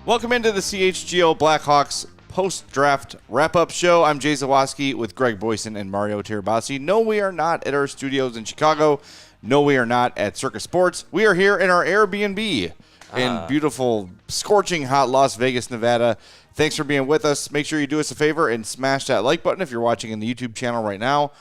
Welcome into the CHGO Blackhawks post-draft wrap-up show. I'm Jay Zawaski with Greg Boysen and Mario Tirabassi. No, we are not at our studios in Chicago. No, we are not at Circus Sports. We are here in our Airbnb in beautiful, scorching hot Las Vegas, Nevada. Thanks for being with us. Make sure you do us a favor and smash that like button if you're watching in the YouTube channel right now.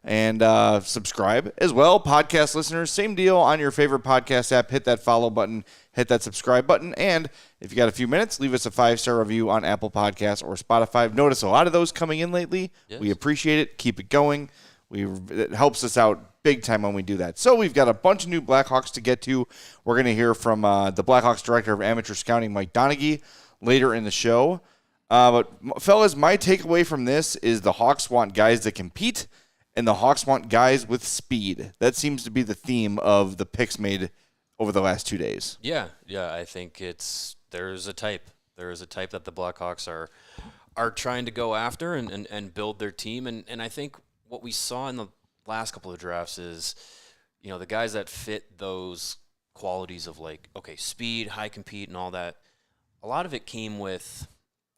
And subscribe as well. Podcast listeners, same deal on your favorite podcast app. Hit that follow button, hit that subscribe button. And if you got a few minutes, leave us a 5-star review on Apple Podcasts or Spotify. I've noticed a lot of those coming in lately. Yes. We appreciate it. Keep it going. It helps us out big time when we do that. So we've got a bunch of new Blackhawks to get to. We're going to hear from the Blackhawks Director of Amateur Scouting, Mike Donaghy, later in the show. But fellas, my takeaway from this is the Hawks want guys that compete, and the Hawks want guys with speed. That seems to be the theme of the picks made over the last 2 days. Yeah, I think there's a type. There is a type that the Blackhawks are trying to go after and build their team. And I think what we saw in the last couple of drafts is, the guys that fit those qualities of speed, high compete, and all that. A lot of it came with,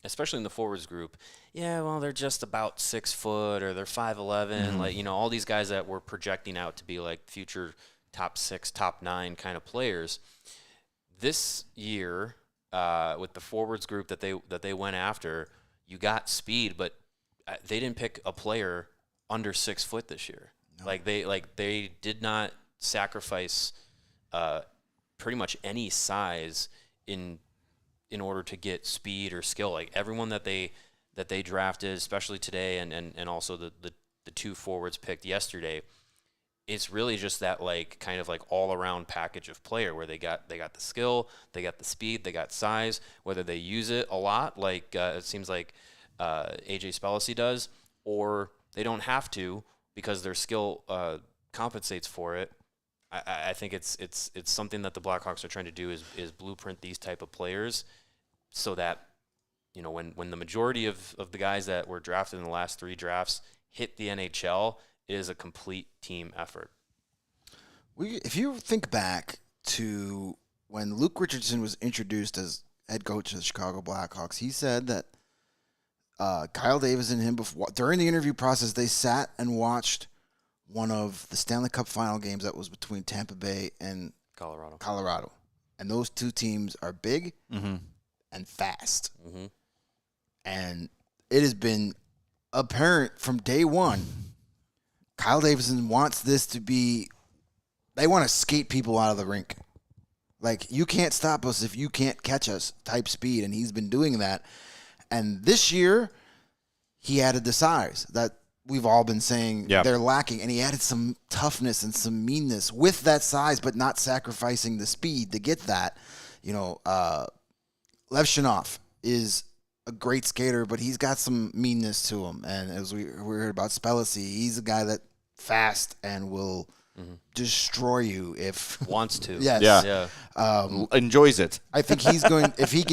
especially in the forwards group, they're just about 6 foot or they're 5'11", mm-hmm. All these guys that were projecting out to be future top 6, top 9 kind of players. This year, with the forwards group that they went after, you got speed, but they didn't pick a player under 6 foot this year. No. They did not sacrifice pretty much any size in order to get speed or skill. Everyone that they drafted, especially today, and also the two forwards picked yesterday, it's really just that all around package of player where they got the skill, they got the speed, they got size. Whether they use it a lot, it seems like AJ Spellici does, or they don't have to because their skill compensates for it. I think it's something that the Blackhawks are trying to do is blueprint these type of players so that when the majority of the guys that were drafted in the last 3 drafts hit the NHL, it is a complete team effort. If you think back to when Luke Richardson was introduced as head coach of the Chicago Blackhawks, he said that Kyle Davis and him, during the interview process, they sat and watched one of the Stanley Cup final games that was between Tampa Bay and Colorado. And those two teams are big mm-hmm. and fast. Mm-hmm. And it has been apparent from day one, Kyle Davidson wants this to be, they want to skate people out of the rink. You can't stop us if you can't catch us type speed. And he's been doing that. And this year, he added the size that we've all been saying they're lacking. And he added some toughness and some meanness with that size, but not sacrificing the speed to get that. Levshunov is a great skater, but he's got some meanness to him. And as we heard about Spellici, he's a guy that fast and will destroy you if wants to. Yes. Yeah. Enjoys it. I think he's going. If he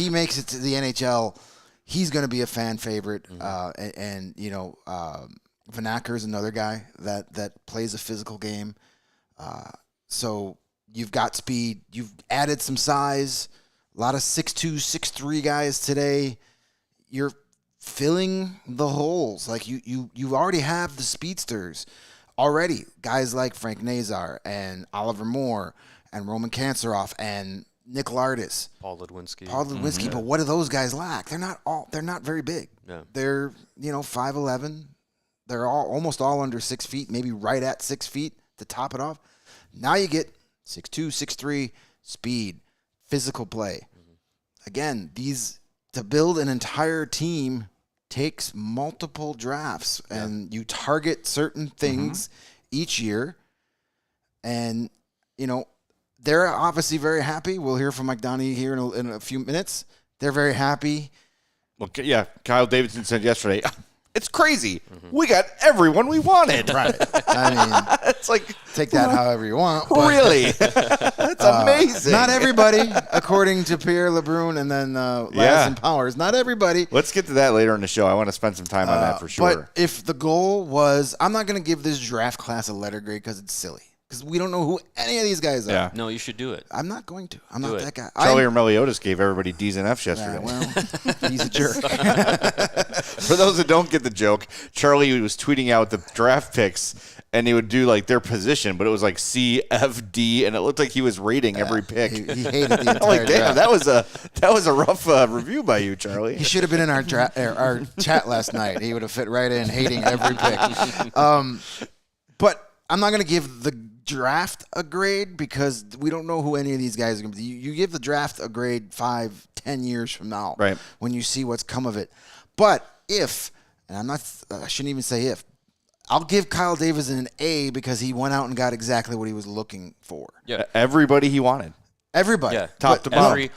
makes it to the NHL, he's going to be a fan favorite. Van Acker's another guy that plays a physical game. So you've got speed. You've added some size. A lot of 6'2", 6'3" guys today. You're filling the holes. You already have the speedsters already. Guys like Frank Nazar and Oliver Moore and Roman Kanserov and Nick Lardis. Paul Ludwinski. Mm-hmm. But what do those guys lack? They're not very big. Yeah. They're 5'11". They're almost all under 6 feet, maybe right at 6 feet to top it off. Now you get 6'2", 6'3", speed. Physical play. Mm-hmm. Again, to build an entire team takes multiple drafts, and you target certain things each year. And, they're obviously very happy. We'll hear from Mike Donaghy here in a few minutes. They're very happy. Well, yeah, Kyle Davidson said yesterday, it's crazy. Mm-hmm. We got everyone we wanted. Right. I mean, it's take that however you want. But, really? That's amazing. Not everybody, according to Pierre LeBrun and then Lassen Powers. Not everybody. Let's get to that later in the show. I want to spend some time on that for sure. But if the goal was, I'm not going to give this draft class a letter grade because it's silly. because we don't know who any of these guys are. Yeah. No, you should do it. I'm not going to. I'm not that guy. Charlie Meliodas gave everybody D's and F's yesterday. Well, he's a jerk. For those that don't get the joke, Charlie was tweeting out the draft picks, and he would do like their position, but it was like C, F, D, and it looked like he was rating every pick. He hated the entire like, damn, draft. that was a rough review by you, Charlie. He should have been in our chat last night. He would have fit right in, hating every pick. But I'm not going to give the draft a grade because we don't know who any of these guys are going to be. You give the draft a grade 5-10 years from now, right? When you see what's come of it. But if, and I shouldn't even say if, I'll give Kyle Davidson an A because he went out and got exactly what he was looking for. Yeah, everybody he wanted. Everybody, top to bottom.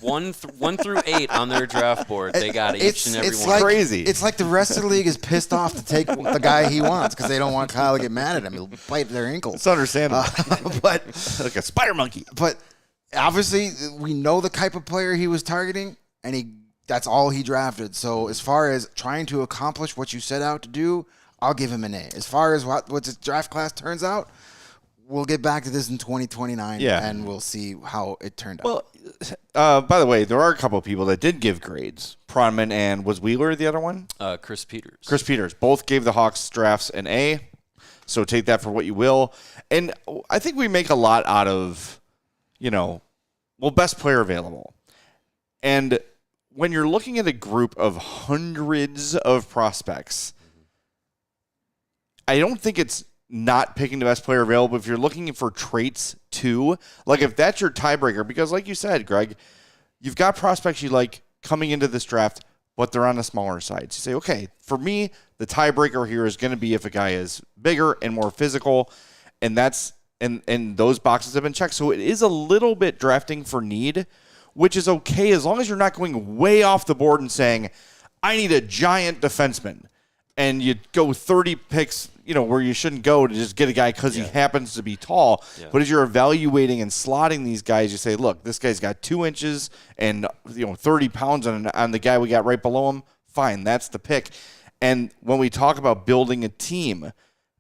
One through 8 on their draft board, they got each and every one. Like, crazy. It's like the rest of the league is pissed off to take the guy he wants because they don't want Kyle to get mad at him. He'll bite their ankles. It's understandable. But like a spider monkey. But obviously, we know the type of player he was targeting, and that's all he drafted. So as far as trying to accomplish what you set out to do, I'll give him an A. As far as what his draft class turns out, we'll get back to this in 2029, and we'll see how it turned out. Well, by the way, there are a couple of people that did give grades. Pronman and was Wheeler the other one? Chris Peters. Chris Peters. Both gave the Hawks drafts an A, so take that for what you will. And I think we make a lot out of, best player available. And when you're looking at a group of hundreds of prospects, I don't think it's not picking the best player available if you're looking for traits too. Like if that's your tiebreaker, because like you said, Greg, you've got prospects you like coming into this draft, but they're on the smaller side. So you say, okay, for me, the tiebreaker here is going to be if a guy is bigger and more physical, and that's and those boxes have been checked. So it is a little bit drafting for need, which is okay as long as you're not going way off the board and saying, I need a giant defenseman. And you go 30 picks, where you shouldn't go to just get a guy because he happens to be tall. Yeah. But as you're evaluating and slotting these guys, you say, look, this guy's got 2 inches and 30 pounds on the guy we got right below him. Fine, that's the pick. And when we talk about building a team,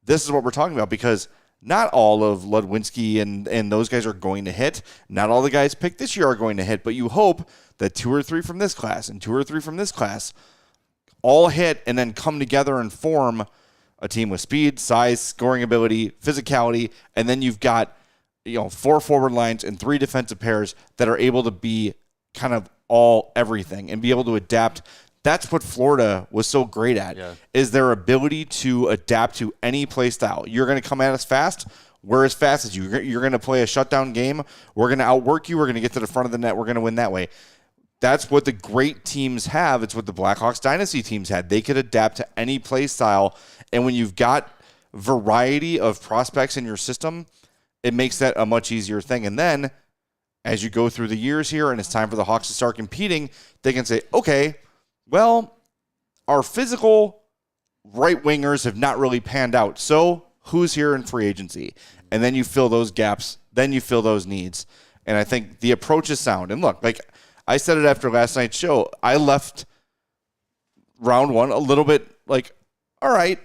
this is what we're talking about because not all of Ludwinski and those guys are going to hit. Not all the guys picked this year are going to hit, but you hope that 2 or 3 from this class and 2 or 3 from this class all hit and then come together and form a team with speed, size, scoring ability, physicality, and then you've got 4 forward lines and 3 defensive pairs that are able to be kind of all everything and be able to adapt. That's what Florida was so great at, is their ability to adapt to any play style. You're going to come at us fast. We're as fast as you. You're going to play a shutdown game. We're going to outwork you. We're going to get to the front of the net. We're going to win that way. That's what the great teams have. It's what the Blackhawks dynasty teams had. They could adapt to any play style. And when you've got variety of prospects in your system, it makes that a much easier thing. And then as you go through the years here and it's time for the Hawks to start competing, they can say, okay, well, our physical right wingers have not really panned out. So who's here in free agency? And then you fill those gaps. Then you fill those needs. And I think the approach is sound. And look, like I said it after last night's show, I left round 1 a little bit like, all right,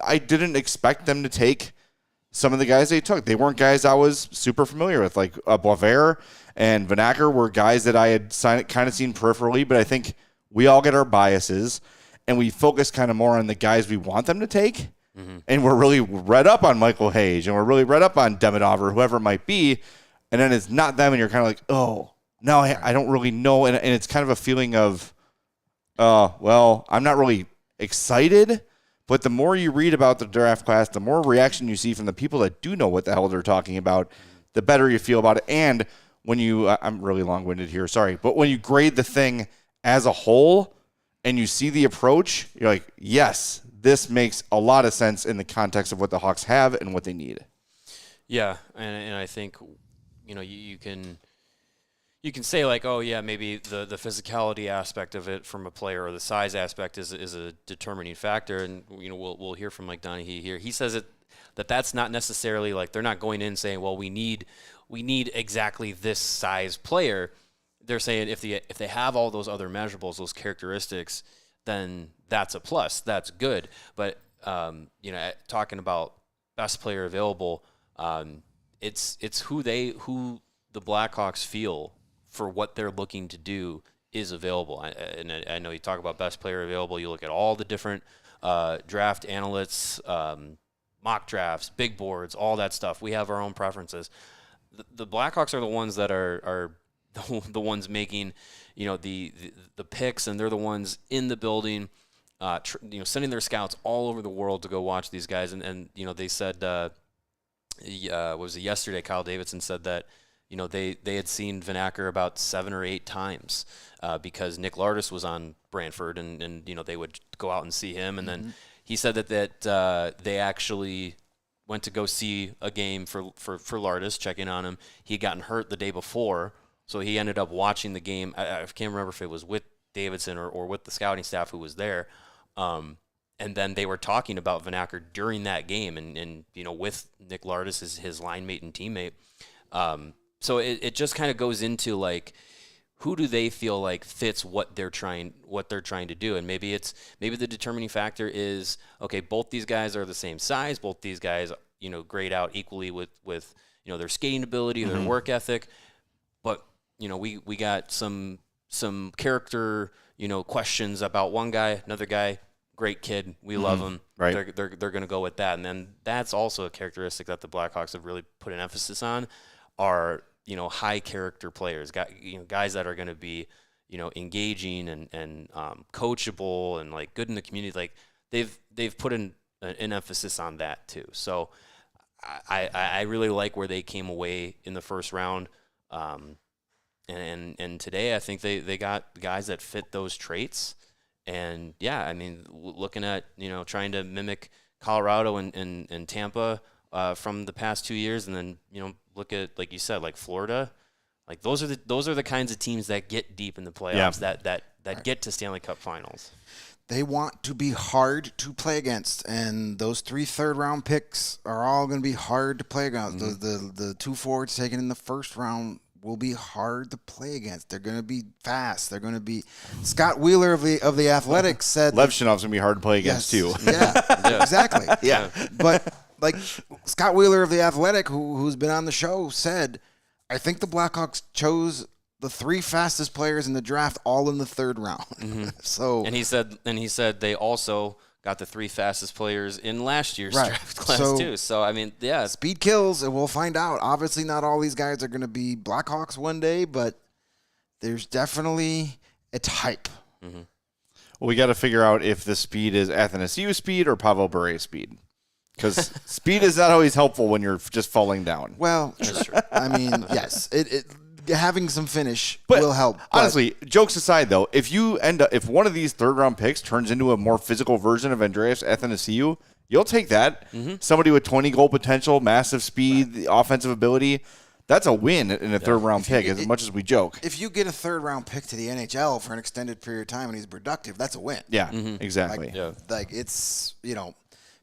I didn't expect them to take some of the guys they took. They weren't guys I was super familiar with. Like Boisvert and Vanacker were guys that I had kind of seen peripherally, but I think we all get our biases, and we focus kind of more on the guys we want them to take, and we're really read up on Michael Hayes, and we're really read up on Demidov or whoever it might be, and then it's not them, and you're kind of like, oh, no, I don't really know, and it's kind of a feeling of, well, I'm not really excited, but the more you read about the draft class, the more reaction you see from the people that do know what the hell they're talking about, the better you feel about it. And when you, I'm really long-winded here, sorry, but when you grade the thing as a whole and you see the approach, you're like, yes, this makes a lot of sense in the context of what the Hawks have and what they need. Yeah, and I think, you can say like, oh yeah, maybe the physicality aspect of it from a player or the size aspect is a determining factor, and we'll hear from Mike Donahue here. He says that's not necessarily like they're not going in saying, well, we need exactly this size player. They're saying if they have all those other measurables, those characteristics, then that's a plus. That's good. But talking about best player available. It's who the Blackhawks feel for what they're looking to do is available. I know you talk about best player available. You look at all the different draft analysts, mock drafts, big boards, all that stuff. We have our own preferences. The Blackhawks are the ones that are the ones making, the picks, and they're the ones in the building, sending their scouts all over the world to go watch these guys. And they said, was it yesterday? Kyle Davidson said that, they had seen Vanacker about 7 or 8 times because Nick Lardis was on Brantford, and they would go out and see him. And then he said that they actually went to go see a game for Lardis, checking on him. He had gotten hurt the day before, so he ended up watching the game. I can't remember if it was with Davidson or with the scouting staff who was there. And then they were talking about Vanacker during that game, and with Nick Lardis, his line mate and teammate. So it just kind of goes into like, who do they feel like fits what they're trying to do? And maybe the determining factor is, okay, both these guys are the same size, both these guys, grade out equally with their skating ability, their work ethic. But, we got some character, questions about one guy, another guy, great kid, we love him. Right. They're going to go with that. And then that's also a characteristic that the Blackhawks have really put an emphasis on, are high character players, guys that are going to be engaging and coachable and like good in the community. Like they've put an emphasis on that too. So I really like where they came away in the first round. And today I think they got guys that fit those traits. And yeah, I mean, looking at trying to mimic Colorado and Tampa from the past 2 years, and then look at, like you said, like Florida, like those are the kinds of teams that get deep in the playoffs, that get to Stanley Cup Finals. They want to be hard to play against, and those 3 third-round picks are all going to be hard to play against. The 2 forwards taken in the first round will be hard to play against. They're going to be fast. They're going to be. Scott Wheeler of the Athletics said Levshunov's going to be hard to play against too. Yeah, exactly. Yeah, but like Scott Wheeler of the Athletic, who's been on the show, said, I think the Blackhawks chose the 3 fastest players in the draft all in the 3rd round. So and he said they also got the 3 fastest players in last year's draft class too. So I mean, yeah, speed kills, and we'll find out. Obviously, not all these guys are going to be Blackhawks one day, but there's definitely a type. Well, we got to figure out if the speed is Athanasiou speed or Pavel Bure speed. Because speed is not always helpful when you're just falling down. Well, I mean, yes, having some finish will help. Honestly, jokes aside, though, if one of these 3rd-round picks turns into a more physical version of Andreas Athanasiou, you'll take that. Somebody with 20-goal potential, massive speed, the offensive ability. That's a win in a 3rd-round pick, as much as we joke. If you get a 3rd-round pick to the NHL for an extended period of time and he's productive, that's a win. Yeah, exactly. Like it's,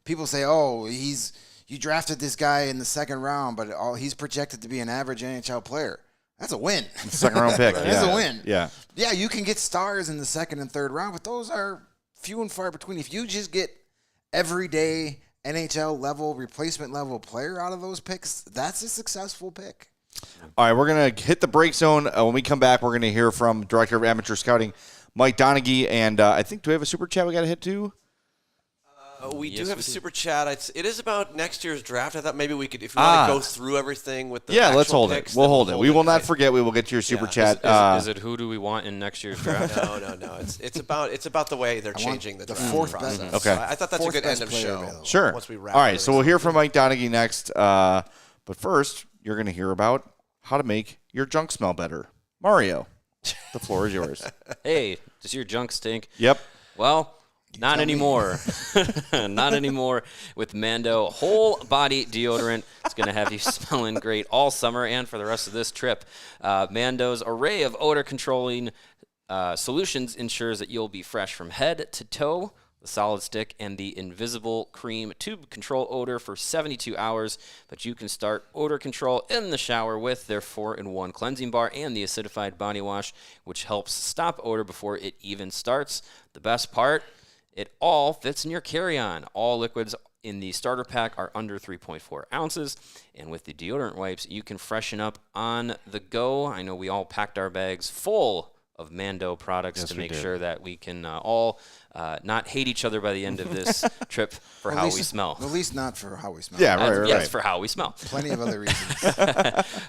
people say, oh, you drafted this guy in the 2nd round, but he's projected to be an average NHL player. That's a win. 2nd-round pick. That's a win. Yeah. Yeah, you can get stars in the 2nd and 3rd round, but those are few and far between. If you just get everyday NHL level, replacement level player out of those picks, that's a successful pick. All right, we're going to hit the break zone. When we come back, we're going to hear from Director of Amateur Scouting, Mike Donaghy. And I think, do we have a super chat we got to hit too? We do have a super chat. It is about next year's draft. I thought maybe we could, if you want to go through everything with the let's hold picks, it. We'll hold it. We will not forget. We will get to your super chat. Is it who do we want in next year's draft? No. It's about the way they're changing the draft 4th process. best. Okay. So I thought that's a good end of show. Available. Sure. Once we wrap. All right, so we'll hear from Mike Donaghy next. But first, you're going to hear about how to make your junk smell better. Mario, the floor is yours. Hey, does your junk stink? Yep. Well, not anymore. Not anymore with Mando whole body deodorant. It's going to have you smelling great all summer and for the rest of this trip. Mando's array of odor controlling solutions ensures that you'll be fresh from head to toe. The solid stick and the invisible cream tube control odor for 72 hours, but you can start odor control in the shower with their 4-in-1 cleansing bar and the acidified body wash, which helps stop odor before it even starts. The best part, it all fits in your carry-on. All liquids in the starter pack are under 3.4 ounces. And with the deodorant wipes, you can freshen up on the go. I know we all packed our bags full of Mando products to make sure that we can all not hate each other by the end of this trip for how we smell. At least not for how we smell. Yeah, right. Yes, for how we smell. Plenty of other reasons.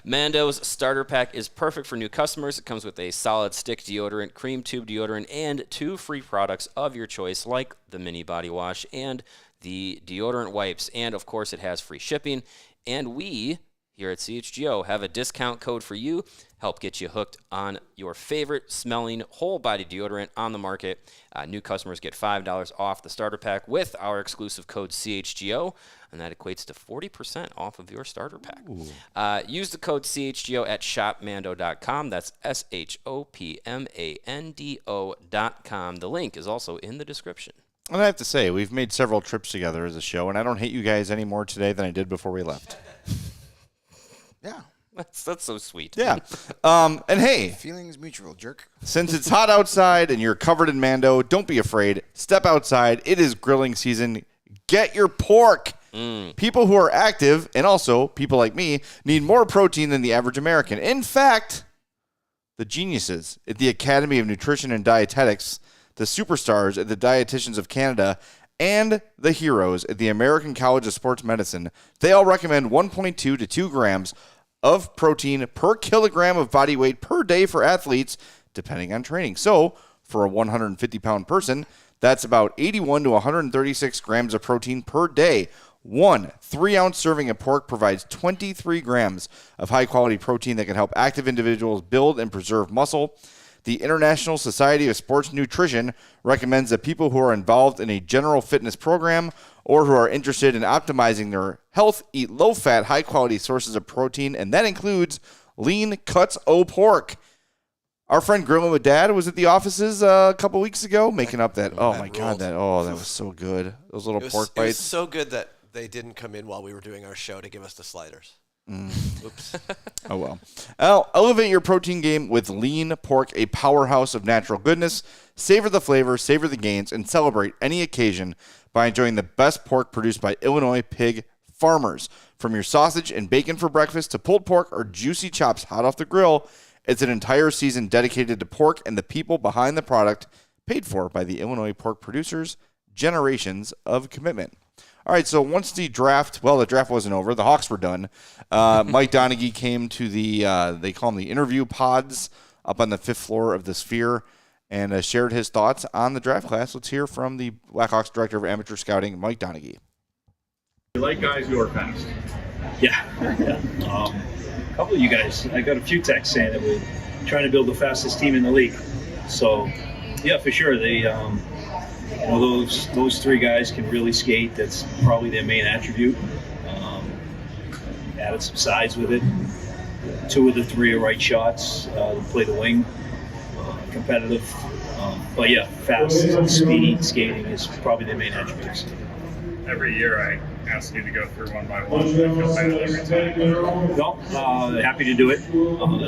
Mando's starter pack is perfect for new customers. It comes with a solid stick deodorant, cream tube deodorant, and 2 free products of your choice, like the mini body wash and the deodorant wipes. And, of course, it has free shipping. And we here at CHGO have a discount code for you. Help get you hooked on your favorite smelling whole body deodorant on the market. New customers get $5 off the starter pack with our exclusive code CHGO, and that equates to 40% off of your starter pack. Use the code CHGO at shopmando.com. That's SHOPMANDO.com. The link is also in the description. And I have to say, we've made several trips together as a show, and I don't hate you guys any more today than I did before we left. Yeah. That's so sweet. Yeah. And hey, Feelings mutual, jerk. since it's hot outside and you're covered in Mando, don't be afraid. Step outside. It is grilling season. Get your pork. People who are active, and also people like me, need more protein than the average American. In fact, the geniuses at the Academy of Nutrition and Dietetics, the superstars at the Dietitians of Canada, and the heroes at the American College of Sports Medicine, they all recommend 1.2 to 2 grams of protein per kilogram of body weight per day for athletes, depending on training. So, for a 150-pound person, that's about 81 to 136 grams of protein per day. One 3-ounce serving of pork provides 23 grams of high-quality protein that can help active individuals build and preserve muscle. The International Society of Sports Nutrition recommends that people who are involved in a general fitness program or who are interested in optimizing their health eat low-fat, high-quality sources of protein, and that includes lean cuts o' pork. Our friend Grillin' with Dad was at the offices a couple weeks ago making up that, that was so good. Those little pork bites. It was so good that they didn't come in while we were doing our show to give us the sliders. Oops. Oh, well. Elevate your protein game with lean pork, a powerhouse of natural goodness. Savor the flavor, savor the gains, and celebrate any occasion by enjoying the best pork produced by Illinois pig farmers. From your sausage and bacon for breakfast to pulled pork or juicy chops hot off the grill, it's an entire season dedicated to pork and the people behind the product, paid for by the Illinois pork producers. Generations of commitment. All right, so once the draft wasn't over. The Hawks were done. Mike Donaghy came to they call them the interview pods up on the 5th floor of the Sphere and shared his thoughts on the draft class. Let's hear from the Blackhawks Director of Amateur Scouting, Mike Donaghy. You like guys who are fast? Yeah. A couple of you guys. I got a few texts saying that we're trying to build the fastest team in the league. So, yeah, for sure. They those 3 guys can really skate. That's probably their main attribute. Added some size with it. 2 of the 3 are right shots. Play the wing. Competitive. But yeah, fast, speed, skating is probably their main attributes. Every year I ask you to go through one by one. I feel bad every time. No, happy to do it.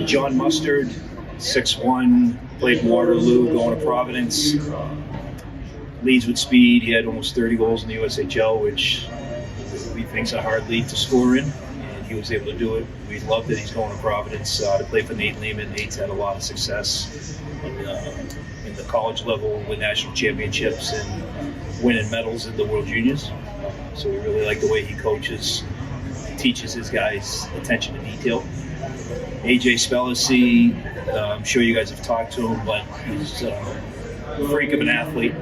John Mustard, 6'1", played in Waterloo, going to Providence. Leads with speed. He had almost 30 goals in the USHL, which we think's a hard league to score in, and he was able to do it. We love that he's going to Providence to play for Nate Lehman. Nate's had a lot of success in the college level with national championships and winning medals in the World Juniors. So we really like the way he coaches, teaches his guys attention to detail. AJ Spellacy, I'm sure you guys have talked to him, but he's a freak of an athlete.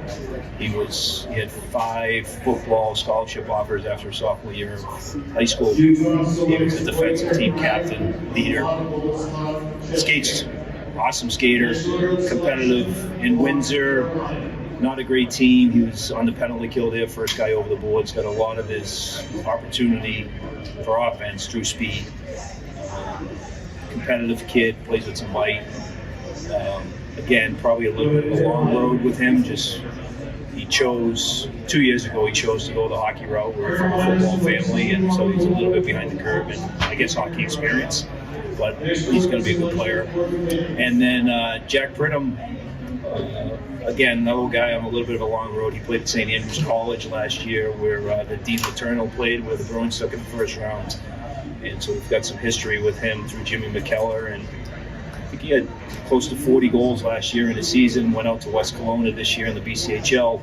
He had 5 football scholarship offers after sophomore year of high school. He was a defensive team captain, leader. Skates, awesome skater, competitive in Windsor. Not a great team. He was on the penalty kill there, first guy over the boards. Got a lot of his opportunity for offense through speed. Competitive kid, plays with some bite. Again, probably a little bit of a long road with him. He chose 2 years ago. He chose to go the hockey route. We're from a football family, and so he's a little bit behind the curve in, I guess, hockey experience. But he's going to be a good player. And then Jack Pridham, again, another guy on a little bit of a long road. He played at St. Andrews College last year, where the Dean Letourneau played, where the Bruins took in the first round. And so we've got some history with him through Jimmy McKellar. And I think he had close to 40 goals last year in the season, went out to West Kelowna this year in the BCHL.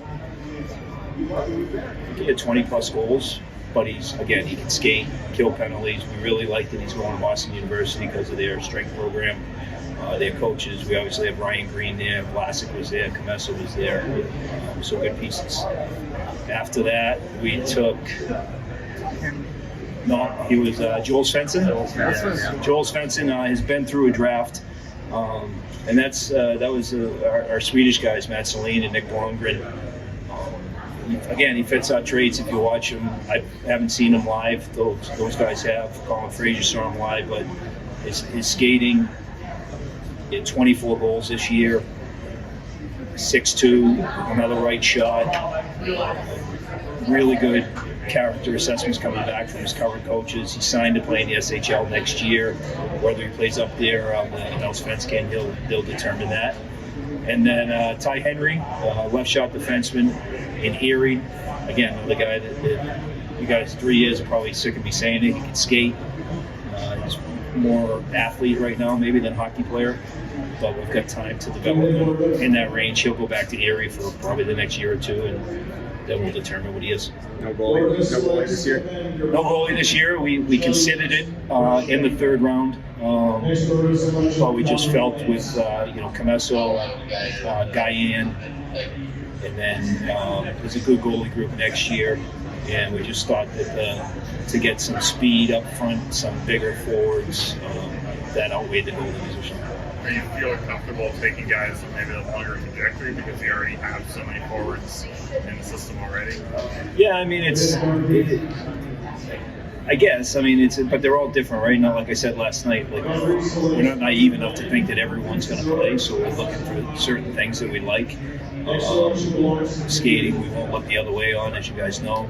I think he had 20-plus goals. But he can skate, kill penalties. We really like that he's going to Boston University because of their strength program. Their coaches, we obviously have Ryan Green there, Vlasic was there, Comesso was there. So good pieces. After that, we took, he was Joel Svensson. Joel Svensson has been through a draft. And that was our Swedish guys, Matt Selin and Nick Blomgren. Again, he fits our traits. If you watch him, I haven't seen him live. Those guys have. Colin Frazier saw him live, but his skating, he had 24 goals this year, 6'2", another right shot. Really good character assessments coming back from his current coaches. He signed to play in the SHL next year. Whether he plays up there on the Allsvenskan, they'll determine that. And then Ty Henry, left shot defenseman in Erie. Again, the guy that you guys 3 years are probably sick of me saying it. He can skate. He's more athlete right now maybe than hockey player. But we've got time to develop him in that range. He'll go back to Erie for probably the next year or two, and then we'll determine what he is. No goalie this year? No goalie this year. We considered it in the third round. But we just felt with Comesso, Guyan, and then there's a good goalie group next year. And we just thought that to get some speed up front, some bigger forwards, that outweighed the goalie position. Are you feeling comfortable taking guys with maybe a longer trajectory because you already have so many forwards in the system already? Yeah, I mean, but they're all different, right? Not like I said last night, like we're not naive enough to think that everyone's going to play, so we're looking for certain things that we like. Skating, we won't look the other way on, as you guys know.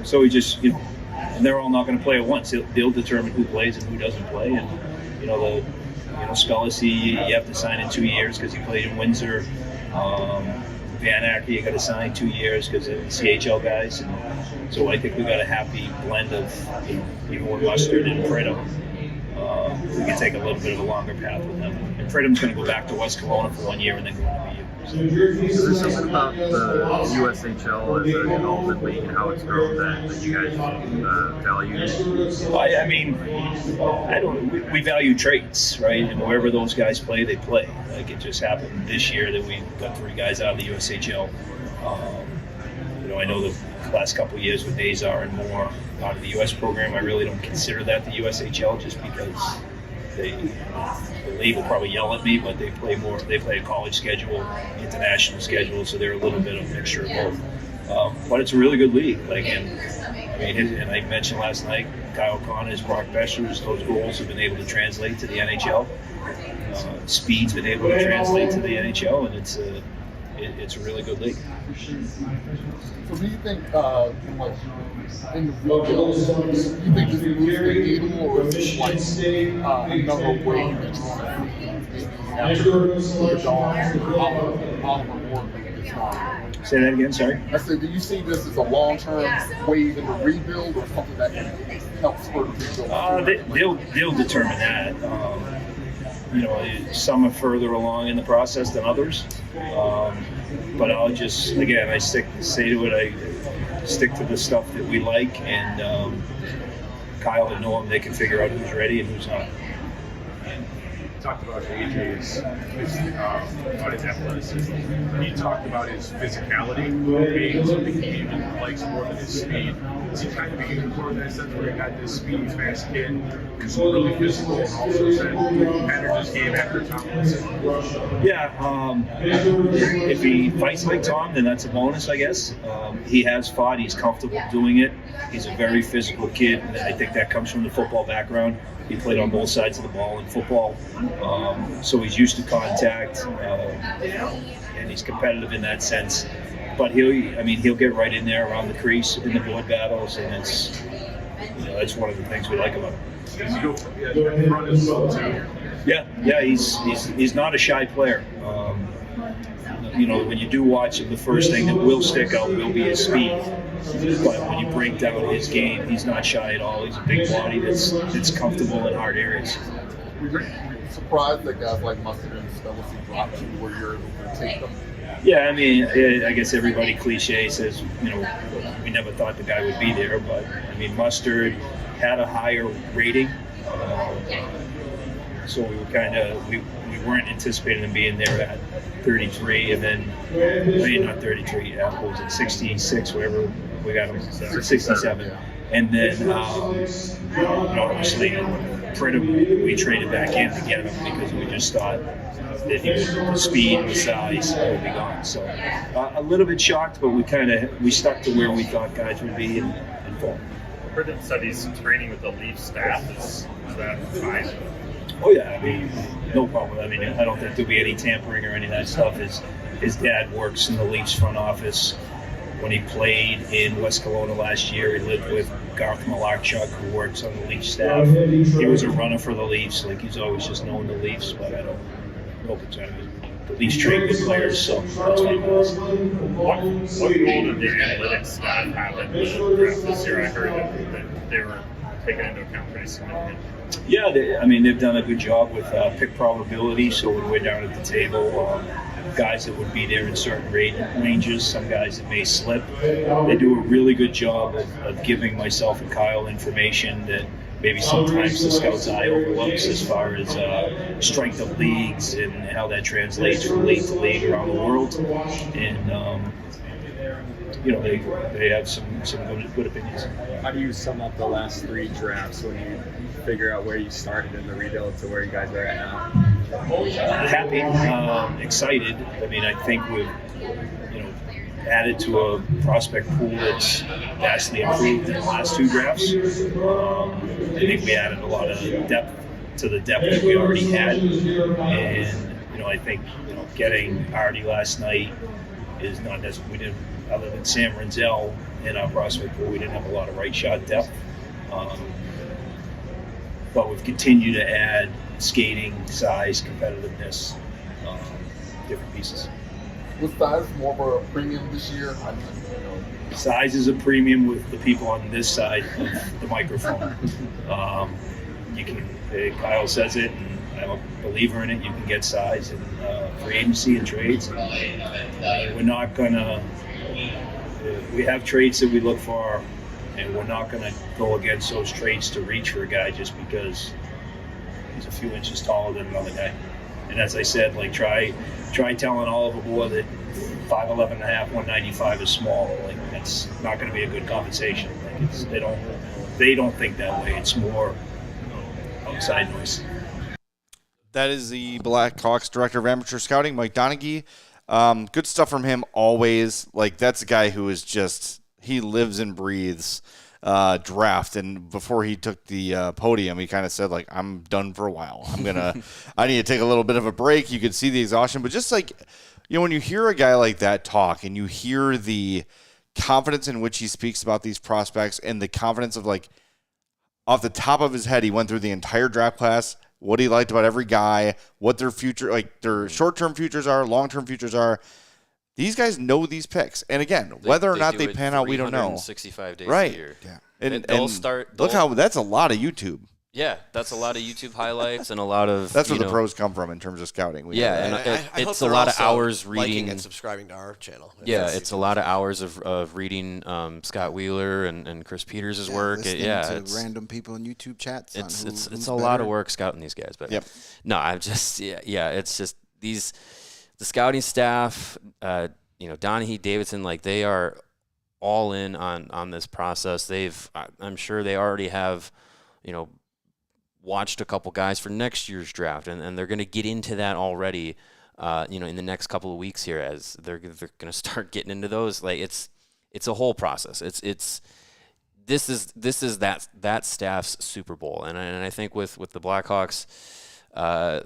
So we just, and they're all not going to play at once. They'll determine who plays and who doesn't play, and Spellacy, you have to sign in 2 years because he played in Windsor. Van Acker, you got to sign 2 years because of the CHL guys. And so I think we got a happy blend of even Mustard and Fredo. We can take a little bit of a longer path with them. And Fredom's going to go back to West Kelowna for 1 year and then go to BU. Is there something about the USHL as a development league and how it's grown that you guys value? We value traits, right? And wherever those guys play, they play. Like it just happened this year that we got 3 guys out of the USHL. I know the last couple of years with Nazar and Moore out of the U.S. program, I really don't consider that the USHL just because the league will probably yell at me, but they play a college schedule, international schedule, so they're a little bit of a mixture of both. But it's a really good league. And I mentioned last night, Kyle Connors, Brock Beshers, those goals have been able to translate to the NHL. Speed's been able to translate to the NHL, and it's a really good league. So do you think, in the rebuild, do you think this moves the needle, or is this another way that you want to maybe after the Oliver Ward is gone? Say that again, sorry? I said, do you see this as a long-term wave in the rebuild, or something that can help spur the rebuild? They'll determine that. Some are further along in the process than others. But I'll just, again, I stick to the stuff that we like, and Kyle and Noam, they can figure out who's ready and who's not. You talked about AJ's about his athleticism. You talked about his physicality being something he even likes more than his speed. Is he kind of being more in that sense where he got this speedy, fast kid who's really physical and also said pattern his game after Tom Wilson? Yeah, if he fights like Tom, then that's a bonus, I guess. He has fought. He's comfortable doing it. He's a very physical kid. I think that comes from the football background. He played on both sides of the ball in football, so he's used to contact, and he's competitive in that sense. But he'll get right in there around the crease in the board battles, and that's one of the things we like about him. Does he go in front as well too? Yeah, he's not a shy player. When you do watch him, the first thing that will stick out will be his speed. But when you break down his game, he's not shy at all. He's a big body that's comfortable in hard areas. Were you surprised that guys like Mustard and Zawaski dropped you where you're able to take them? Yeah, I mean, I guess everybody cliche says, we never thought the guy would be there. But, I mean, Mustard had a higher rating. So we were we weren't anticipating him being there at 33, and then, not 33, what was it, 66, whatever we got him, 67. And then, obviously, Pridham, we traded back in to get him because we just thought that the speed and the size would be gone. So a little bit shocked, but we stuck to where we thought guys would be in fall. Pridham said he's training with the Leaf staff. Is that fine? Oh yeah, I mean, no problem. I mean, I don't think there'll be any tampering or any of that stuff. His dad works in the Leafs front office. When he played in West Kelowna last year, he lived with Garth Malarchuk, who works on the Leafs staff. He was a runner for the Leafs. Like, he's always just known the Leafs, but I don't know if it's the Leafs trade good players, so that's fine. What role did the analytics staff have in the draft this year? I heard that they were taken into account pretty significantly. Yeah, they've done a good job with pick probability. So when we're down at the table, guys that would be there in certain ranges, some guys that may slip, they do a really good job of giving myself and Kyle information that maybe sometimes the scout's eye overlooks as far as strength of leagues and how that translates from league to league around the world. And they have some good opinions. How do you sum up the last 3 drafts when you figure out where you started in the rebuild to where you guys are at now? Happy, excited. I mean, I think we've added to a prospect pool that's vastly improved in the last 2 drafts. I think we added a lot of depth to the depth that we already had, and I think getting Artie last night is not necessarily. We didn't, other than Sam Renzel in our prospect pool, we didn't have a lot of right shot depth. But we've continued to add skating, size, competitiveness, different pieces. Was size more of a premium this year? Size is a premium with the people on this side of the microphone. Kyle says it, and I'm a believer in it. You can get size in free agency and trades. We're not gonna. We have traits that we look for, and we're not going to go against those traits to reach for a guy just because he's a few inches taller than another guy. And as I said, try telling all of a boy that 5'11 and a half, 195 is small. That's not going to be a good conversation. They don't think that way. It's more outside noise. That is the Blackhawks Director of Amateur Scouting, Mike Donaghy. Good stuff from him always. That's a guy who is just, he lives and breathes draft. And before he took the podium, he kind of said, I'm done for a while. I need to take a little bit of a break. You could see the exhaustion, but just when you hear a guy like that talk and you hear the confidence in which he speaks about these prospects and the confidence of off the top of his head, he went through the entire draft class, what he liked about every guy, what their future, their short-term futures are, long-term futures are. These guys know these picks. And again, whether or not they pan out, we don't know. 365 days right. a year. Yeah. And look how that's a lot of YouTube. Yeah, that's a lot of YouTube highlights and a lot of. That's where the pros come from in terms of scouting. It's a lot of hours reading and subscribing to our channel. Yeah, it's a lot of hours of reading Scott Wheeler and Chris Peters' work. To random people in YouTube chats. It's a lot of work scouting these guys. But no, I'm just it's just the scouting staff. Donaghy, Davidson, they are all in on this process. I'm sure they already have, watched a couple guys for next year's draft, and they're going to get into that already, in the next couple of weeks here as they're going to start getting into those. It's a whole process. This is that staff's Super Bowl, and I think with the Blackhawks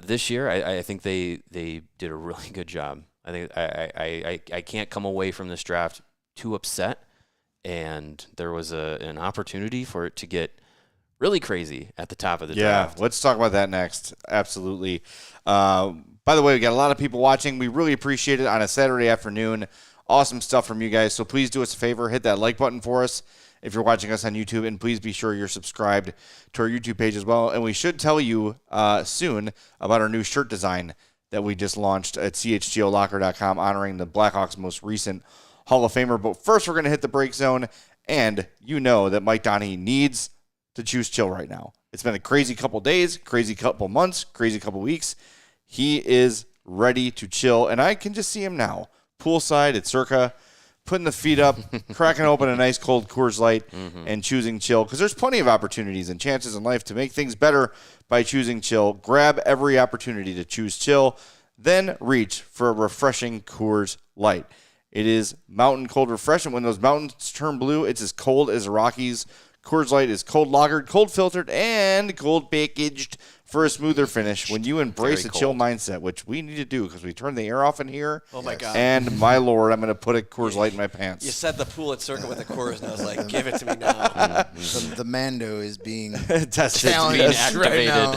this year, I think they did a really good job. I think I can't come away from this draft too upset, and there was an opportunity for it to get really crazy at the top of the Yeah, draft. let's talk about that next. Absolutely. By the way, we got a lot of people watching. We really appreciate it on a Saturday afternoon. Awesome stuff from you guys. So please do us a favor. Hit that like button for us if you're watching us on YouTube. And please be sure you're subscribed to our YouTube page as well. And we should tell you soon about our new shirt design that we just launched at CHGOLocker.com honoring the Blackhawks' most recent Hall of Famer. But first, we're going to hit the break zone. And you know that Mike Donahue needs to choose chill right now. It's been a crazy couple days, crazy couple months, crazy couple weeks. He is ready to chill, and I can just see him now, poolside at Circa, putting the feet up, cracking open a nice cold Coors Light, and choosing chill, because there's plenty of opportunities and chances in life to make things better by choosing chill. Grab every opportunity to choose chill, then reach for a refreshing Coors Light. It is mountain cold refreshment. When those mountains turn blue, it's as cold as the Rockies. Coors Light is cold lagered, cold filtered, and cold packaged for a smoother finish. When you embrace a chill mindset, which we need to do because we turn the air off in here. Oh, my God. And my Lord, I'm going to put a Coors Light in my pants. You said the pool at Circa with the Coors, and I was like, give it to me now. The Mando is being Tested. challenged right now.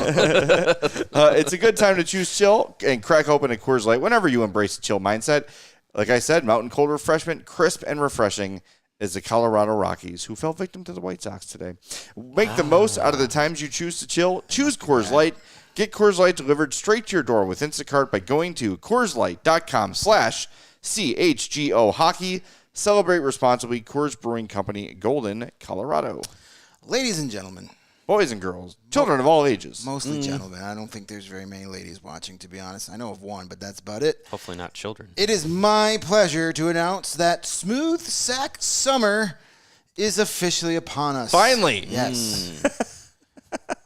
It's a good time to choose chill and crack open a Coors Light whenever you embrace a chill mindset. Like I said, mountain cold refreshment, crisp and refreshing, is the Colorado Rockies, who fell victim to the White Sox today. Make the most out of the times you choose to chill. Choose Coors Light. Get Coors Light delivered straight to your door with Instacart by going to CoorsLight.com/CHGO Hockey. Celebrate responsibly. Coors Brewing Company, Golden, Colorado. Ladies and gentlemen. Boys and girls, children of all ages. Mostly gentlemen. I don't think there's very many ladies watching, to be honest. I know of one, but that's about it. Hopefully not children. It is my pleasure to announce that Smooth Sack Summer is officially upon us. Finally. Yes.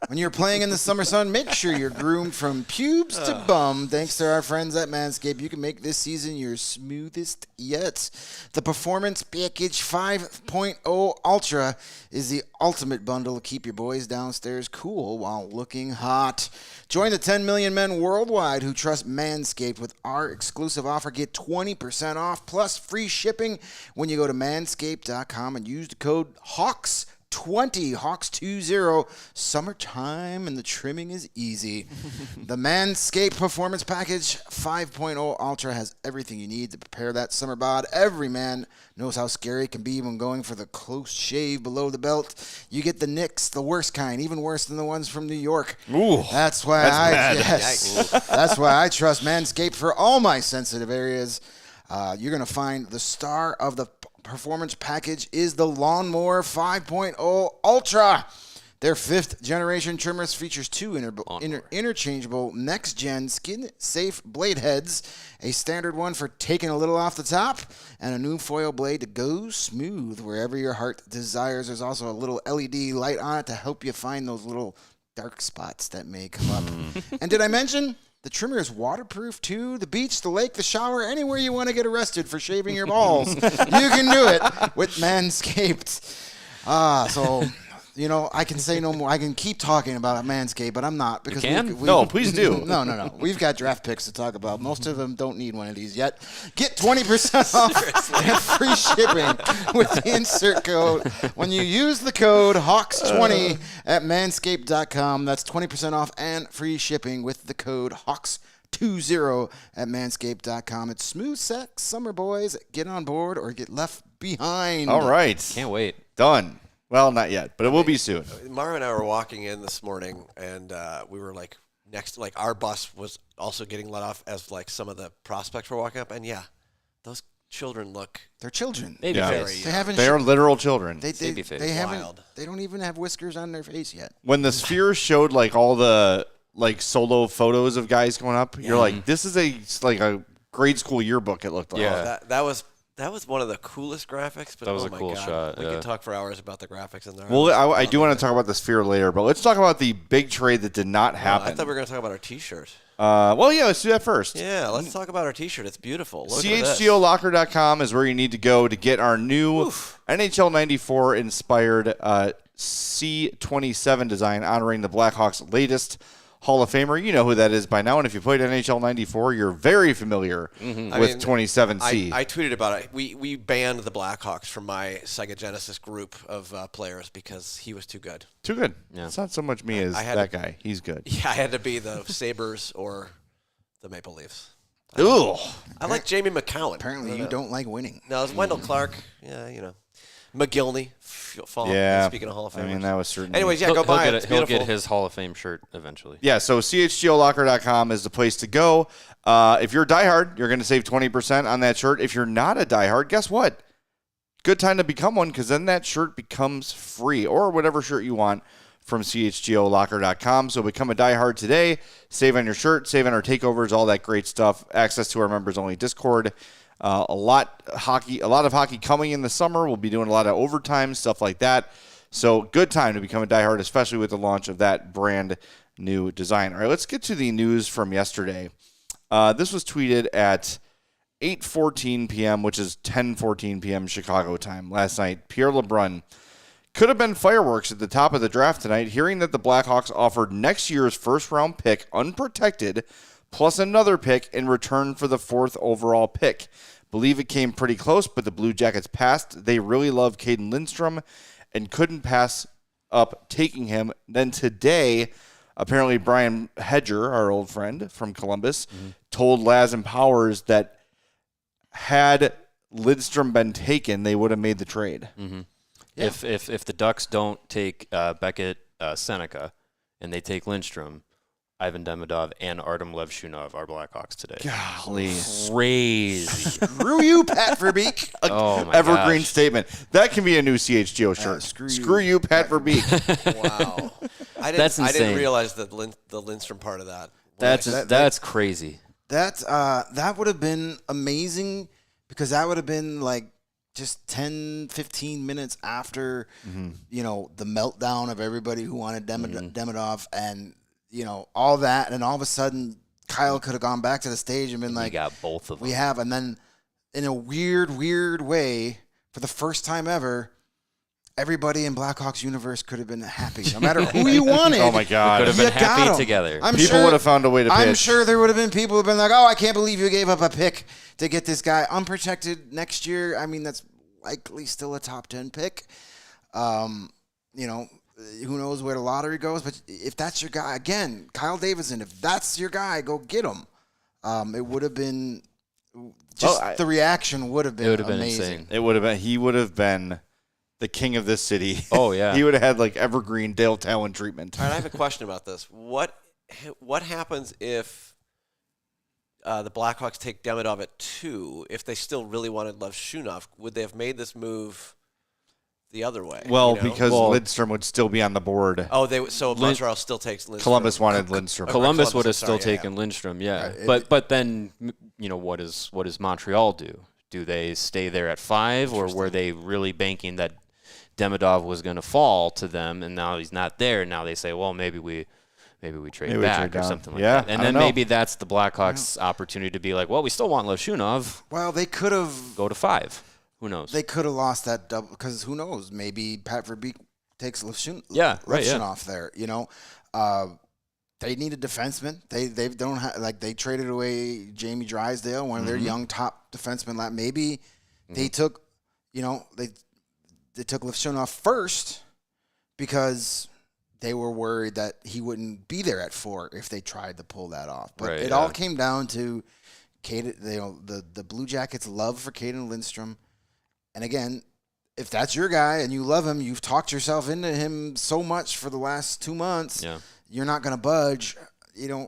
When you're playing in the summer sun, make sure you're groomed from pubes to bum. Thanks to our friends at Manscaped, you can make this season your smoothest yet. The Performance Package 5.0 Ultra is the ultimate bundle to keep your boys downstairs cool while looking hot. Join the 10 million men worldwide who trust Manscaped with our exclusive offer. Get 20% off plus free shipping when you go to manscaped.com and use the code HAWKS20, Hawks20. Summertime and the trimming is easy. The Manscaped Performance Package 5.0 Ultra has everything you need to prepare that summer bod. Every man knows how scary it can be when going for the close shave below the belt. You get the nicks, the worst kind, even worse than the ones from New York. Ooh, that's why that's why I trust Manscaped for all my sensitive areas. You're going to find the star of the Performance Package is the Lawnmower 5.0 Ultra. Their 5th generation trimmers features two interchangeable next-gen skin-safe blade heads, a standard one for taking a little off the top, and a new foil blade to go smooth wherever your heart desires. There's also a little LED light on it to help you find those little dark spots that may come up. And did I mention the trimmer is waterproof too? The beach, the lake, the shower, anywhere you want to get arrested for shaving your balls, you can do it with Manscaped. So, I can say no more. I can keep talking about Manscaped, but I'm not. Because No, please do. No. We've got draft picks to talk about. Most of them don't need one of these yet. Get 20% off and free shipping with the insert code. When you use the code HAWKS20 at manscaped.com, that's 20% off and free shipping with the code HAWKS20 at manscaped.com. It's smooth sex, summer boys. Get on board or get left behind. All right. Can't wait. Done. Well, not yet, but it will be soon. Mario and I were walking in this morning, and we were our bus was also getting let off as some of the prospects were walking up, and those children look. They're children. Baby face. They are literal children. They don't even have whiskers on their face yet. When the Sphere showed all the solo photos of guys going up, you're like, this is a grade school yearbook. It looked like. Yeah. That was one of the coolest graphics. But that was a cool shot. We could talk for hours about the graphics in there. Well, I do want to talk about the Sphere later, but let's talk about the big trade that did not happen. I thought we were going to talk about our T-shirt. Let's do that first. Yeah, let's talk about our T-shirt. It's beautiful. Look CHGOLocker.com is where you need to go to get our new NHL 94 inspired C27 design honoring the Blackhawks' latest Hall of Famer. You know who that is by now. And if you played NHL 94, you're very familiar with 27C. I tweeted about it. We banned the Blackhawks from my Sega Genesis group of players because he was too good. Too good. Yeah. It's not so much me as that guy. He's good. Yeah, I had to be the Sabres or the Maple Leafs. Ooh. I like Jamie McCowan. Apparently, you don't like winning. No, it's Wendell Clark. Yeah, McGillney. Speaking of Hall of Famers. I mean, that was certain. Anyways, go buy it. It's He'll beautiful. get his Hall of Fame shirt eventually. Yeah, so CHGOLocker.com is the place to go. If you're a diehard, you're going to save 20% on that shirt. If you're not a diehard, guess what? Good time to become one because then that shirt becomes free or whatever shirt you want from CHGOLocker.com. So become a diehard today. Save on your shirt, save on our takeovers, all that great stuff. Access to our members-only Discord. A lot of hockey coming in the summer. We'll be doing a lot of overtime, stuff like that. So good time to become a diehard, especially with the launch of that brand new design. All right, let's get to the news from yesterday. This was tweeted at 8:14 p.m., which is 10:14 p.m. Chicago time last night. Pierre LeBrun. Could have been fireworks at the top of the draft tonight, hearing that the Blackhawks offered next year's first-round pick unprotected, plus another pick in return for the 4th overall pick. Believe it came pretty close, but the Blue Jackets passed. They really love Caden Lindstrom and couldn't pass up taking him. Then today, apparently Brian Hedger, our old friend from Columbus, told Laz and Powers that had Lindstrom been taken, they would have made the trade. Mm-hmm. Yeah. If the Ducks don't take Beckett Seneca and they take Lindstrom, Ivan Demidov and Artyom Levshunov are Blackhawks today. Golly. Crazy. Screw you, Pat Verbeek. Oh, my Evergreen gosh. statement. That can be a new CHGO shirt. Screw you, Pat Verbeek. Wow. I That's insane. didn't realize the Lindstrom part of that. That's crazy. That would have been amazing because that would have been like just 10, 15 minutes after, the meltdown of everybody who wanted Demidov and, all that. And all of a sudden, Kyle could have gone back to the stage and been like, we got both of them. We have. And then in a weird way, for the first time ever, everybody in Blackhawks universe could have been happy. No matter who you wanted. Oh, my God. Could have been happy together. People would have found a way to pitch. I'm sure there would have been people who have been like, oh, I can't believe you gave up a pick to get this guy unprotected next year. I mean, that's likely still a top 10 pick. Who knows where the lottery goes. But if that's your guy, again, Kyle Davidson, if that's your guy, go get him. It would have been the reaction would have been amazing. It would have been. He would have been the king of this city. Oh, yeah. He would have had like evergreen Dale Talon treatment. All right, I have a question about this. What happens if the Blackhawks take Demidov at 2? If they still really wanted Levshunov, would they have made this move the other way? Well, because Lindstrom would still be on the board. Oh, Montreal still takes Lindstrom. Columbus wanted Lindstrom. Columbus would have still taken Lindstrom, yeah. Right. But then, what does Montreal do? Do they stay there at 5, or were they really banking that Demidov was going to fall to them, and now he's not there? Now they say, well, maybe we trade back or something like that. And then maybe that's the Blackhawks' opportunity to be like, well, we still want Levshunov. Well, they could have go to 5. Who knows? They could have lost that double because who knows? Maybe Pat Verbeek takes Levshunov there. They need a defenseman. They don't have they traded away Jamie Drysdale, one of their young top defensemen. Maybe they took they took Levshunov first because they were worried that he wouldn't be there at 4 if they tried to pull that off. But it all came down to the Blue Jackets' love for Caden Lindstrom. And again, if that's your guy and you love him, you've talked yourself into him so much for the last 2 months, you're not going to budge. Man,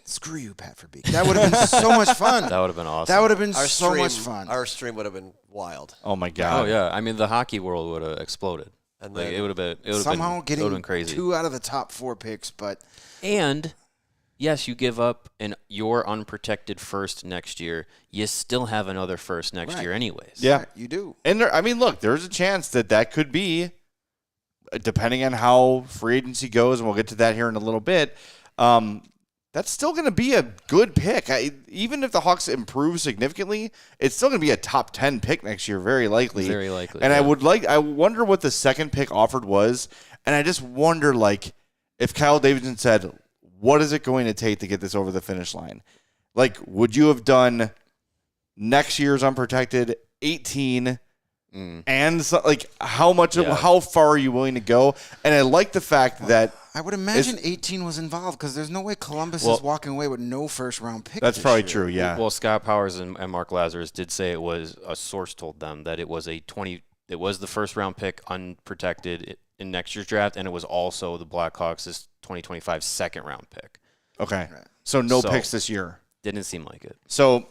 screw you, Pat Verbeek. That would have been so much fun. That would have been awesome. That would have been so much fun. Our stream would have been wild. Oh, my God. Oh, yeah. I mean, the hockey world would have exploded. And then it would have been somehow getting crazy. 2 out of the top 4 picks, but yes, you give up your unprotected first next year. You still have another first next year anyways. Yeah, right, you do. And look, there's a chance that could be, depending on how free agency goes, and we'll get to that here in a little bit. That's still going to be a good pick. Even if the Hawks improve significantly, it's still going to be a top 10 pick next year, very likely. Very likely. And I wonder what the second pick offered was, and I just wonder, if Kyle Davidson said, what is it going to take to get this over the finish line? Like, would you have done next year's unprotected 18 and so, like how far are you willing to go? And I like the fact that I would imagine 18 was involved because there's no way Columbus is walking away with no first-round pick. That's probably year. true, yeah. Well, Scott Powers and Mark Lazarus did say it was a source told them that it was it was the first-round pick unprotected in next year's draft, and it was also the Blackhawks' 2025 second-round pick. Okay, so no picks this year. Didn't seem like it. So,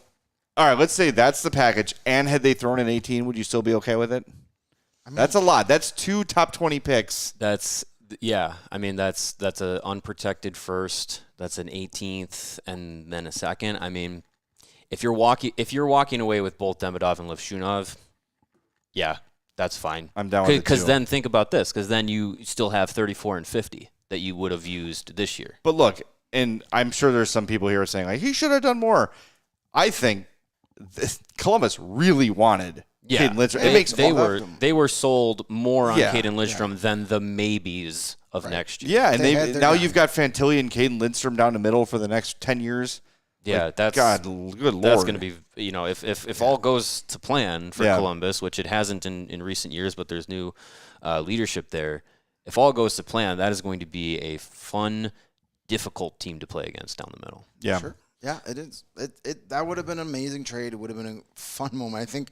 all right, let's say that's the package, and had they thrown in 18, would you still be okay with it? I mean, that's a lot. That's 2 top 20 picks. That's an unprotected first. That's an 18th, and then a second. I mean, if you're walking away with both Demidov and Levshunov, yeah, that's fine. I'm down with it Because then think about this. Because then you still have 34 and 50 that you would have used this year. But look, and I'm sure there's some people here saying like he should have done more. I think Columbus really wanted Caden Lindstrom. They were sold more on Caden Lindstrom than the maybes of next year. Yeah, and now you've got Fantilli and Caden Lindstrom down the middle for the next 10 years. Yeah, like, that's God, good Lord. That's going to be, if all goes to plan for Columbus, which it hasn't in recent years, but there's new leadership there. If all goes to plan, that is going to be a fun, difficult team to play against down the middle. Yeah, sure. Yeah, it is. That would have been an amazing trade. It would have been a fun moment. I think,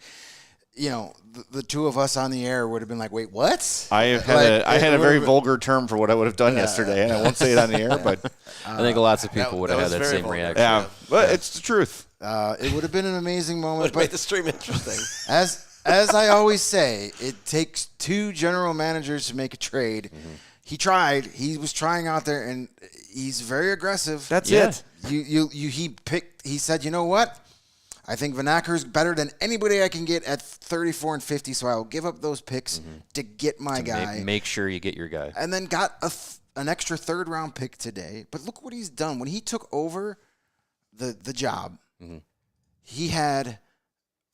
the two of us on the air would have been like, "Wait, what?" I had a very vulgar term for what I would have done yesterday, and I won't say it on the air, but I think lots of people would have had that same vulgar. reaction. Yeah, but it's the truth. It would have been an amazing moment. Would have made the stream interesting. As I always say, it takes 2 general managers to make a trade. Mm-hmm. He tried. He was trying out there, and he's very aggressive. That's it. He said, you know what? I think Vanacker's better than anybody I can get at 34 and 50, so I'll give up those picks to get my guy. Make sure you get your guy. And then got an extra third-round pick today. But look what he's done. When he took over the job, he had,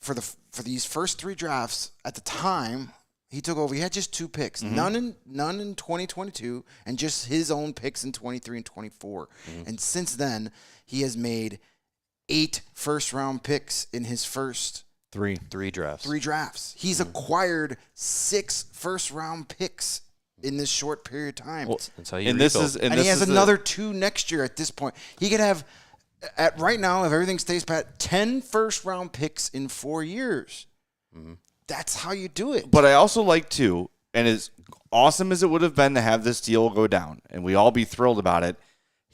for these first 3 drafts, at the time he took over, he had just 2 picks. None in 2022, and just his own picks in 23 and 24. And since then, he has made 8 first-round picks in his first 3 drafts. 3 drafts. He's acquired 6 first-round picks in this short period of time. Well, that's how you and he has another 2 next year at this point. He could have, at right now, if everything stays pat, 10 first-round picks in 4 years. That's how you do it. But I also like to, and as awesome as it would have been to have this deal go down, and we all be thrilled about it,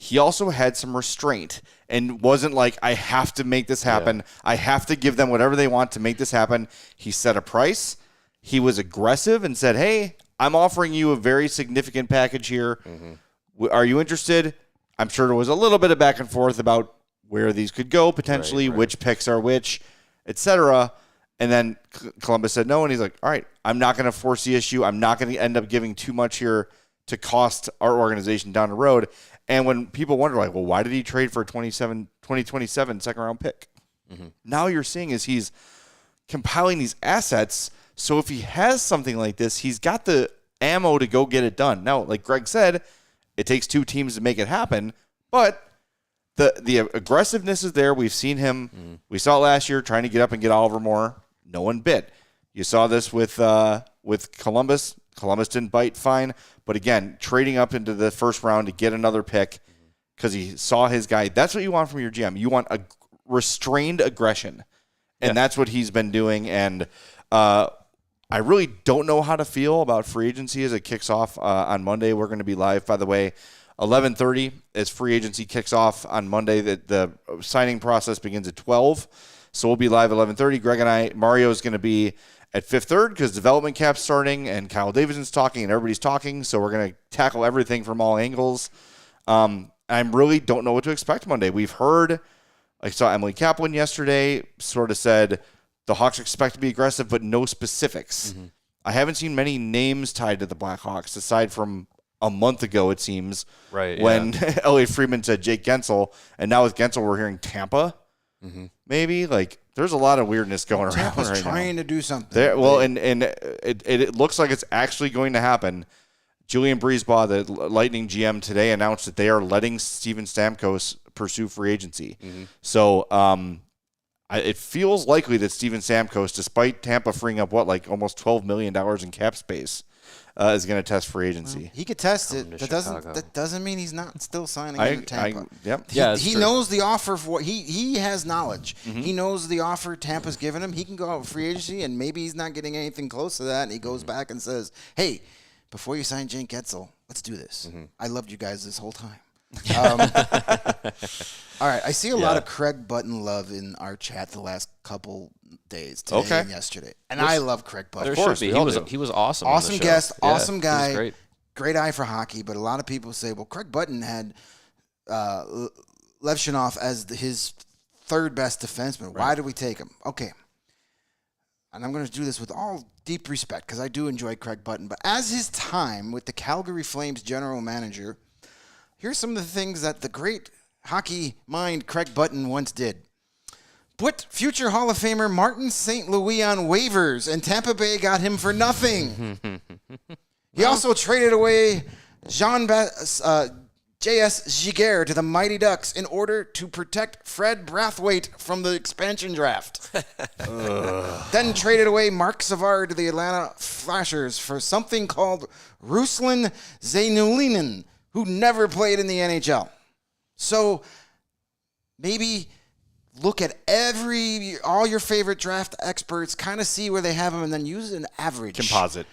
he also had some restraint and wasn't like, I have to make this happen. Yeah. I have to give them whatever they want to make this happen. He set a price. He was aggressive and said, hey, I'm offering you a very significant package here. Are you interested? I'm sure there was a little bit of back and forth about where these could go potentially, which picks are which, etc. And then Columbus said no, and he's like, all right, I'm not going to force the issue. I'm not going to end up giving too much here to cost our organization down the road. And when people wonder, like, well, why did he trade for a 2027 second-round pick? Now you're seeing is he's compiling these assets, so if he has something like this, he's got the ammo to go get it done. Now, like Greg said, it takes 2 teams to make it happen, but the aggressiveness is there. We've seen him. We saw it last year trying to get up and get Oliver Moore. No one bit. You saw this with Columbus. Columbus didn't bite, fine. But again, trading up into the first round to get another pick because he saw his guy. That's what you want from your GM. You want a restrained aggression. And that's what he's been doing. And I really don't know how to feel about free agency as it kicks off on Monday. We're going to be live, by the way, 11:30 as free agency kicks off on Monday. The signing process begins at 12. So we'll be live at 11:30. Greg and I, Mario is going to be at Fifth Third because development camp's starting and Kyle Davidson's talking and everybody's talking. So we're going to tackle everything from all angles. I really don't know what to expect Monday. We've heard, I saw Emily Kaplan yesterday sort of said the Hawks expect to be aggressive, but no specifics. I haven't seen many names tied to the Blackhawks aside from a month ago, it seems, when Elliot Friedman said Jake Gensel. And now with Gensel, we're hearing Tampa. Maybe like there's a lot of weirdness going around Tampa's right trying now. to do something. And it looks like it's actually going to happen. Julian Breezeball, the Lightning GM, today announced that they are letting Steven Stamkos pursue free agency. So it feels likely that Steven Stamkos, despite Tampa freeing up almost $12 million in cap space, is going to test free agency. He could test it. That doesn't mean he's not still signing in Tampa. He knows the offer for he has knowledge. He knows the offer Tampa's given him. He can go out with free agency, and maybe he's not getting anything close to that. And he goes back and says, "Hey, before you sign Jake Getzel, let's do this. I loved you guys this whole time." All right, I see a lot of Craig Button love in our chat the last couple days, today and yesterday, and I love Craig Button. Of course, he was awesome. Awesome guest, awesome guy, he was great eye for hockey. But a lot of people say, well, Craig Button had Levshunov as his third best defenseman. Why did we take him? Okay, and I'm going to do this with all deep respect because I do enjoy Craig Button. But as his time with the Calgary Flames general manager, here's some of the things that the great hockey mind Craig Button once did. Put future Hall of Famer Martin St. Louis on waivers, and Tampa Bay got him for nothing. He also traded away J.S. Giguere to the Mighty Ducks in order to protect Fred Brathwaite from the expansion draft. Then traded away Mark Savard to the Atlanta Flashers for something called Ruslan Zainulinen, who never played in the NHL. So maybe look at all your favorite draft experts, kind of see where they have them, and then use an average. Composite.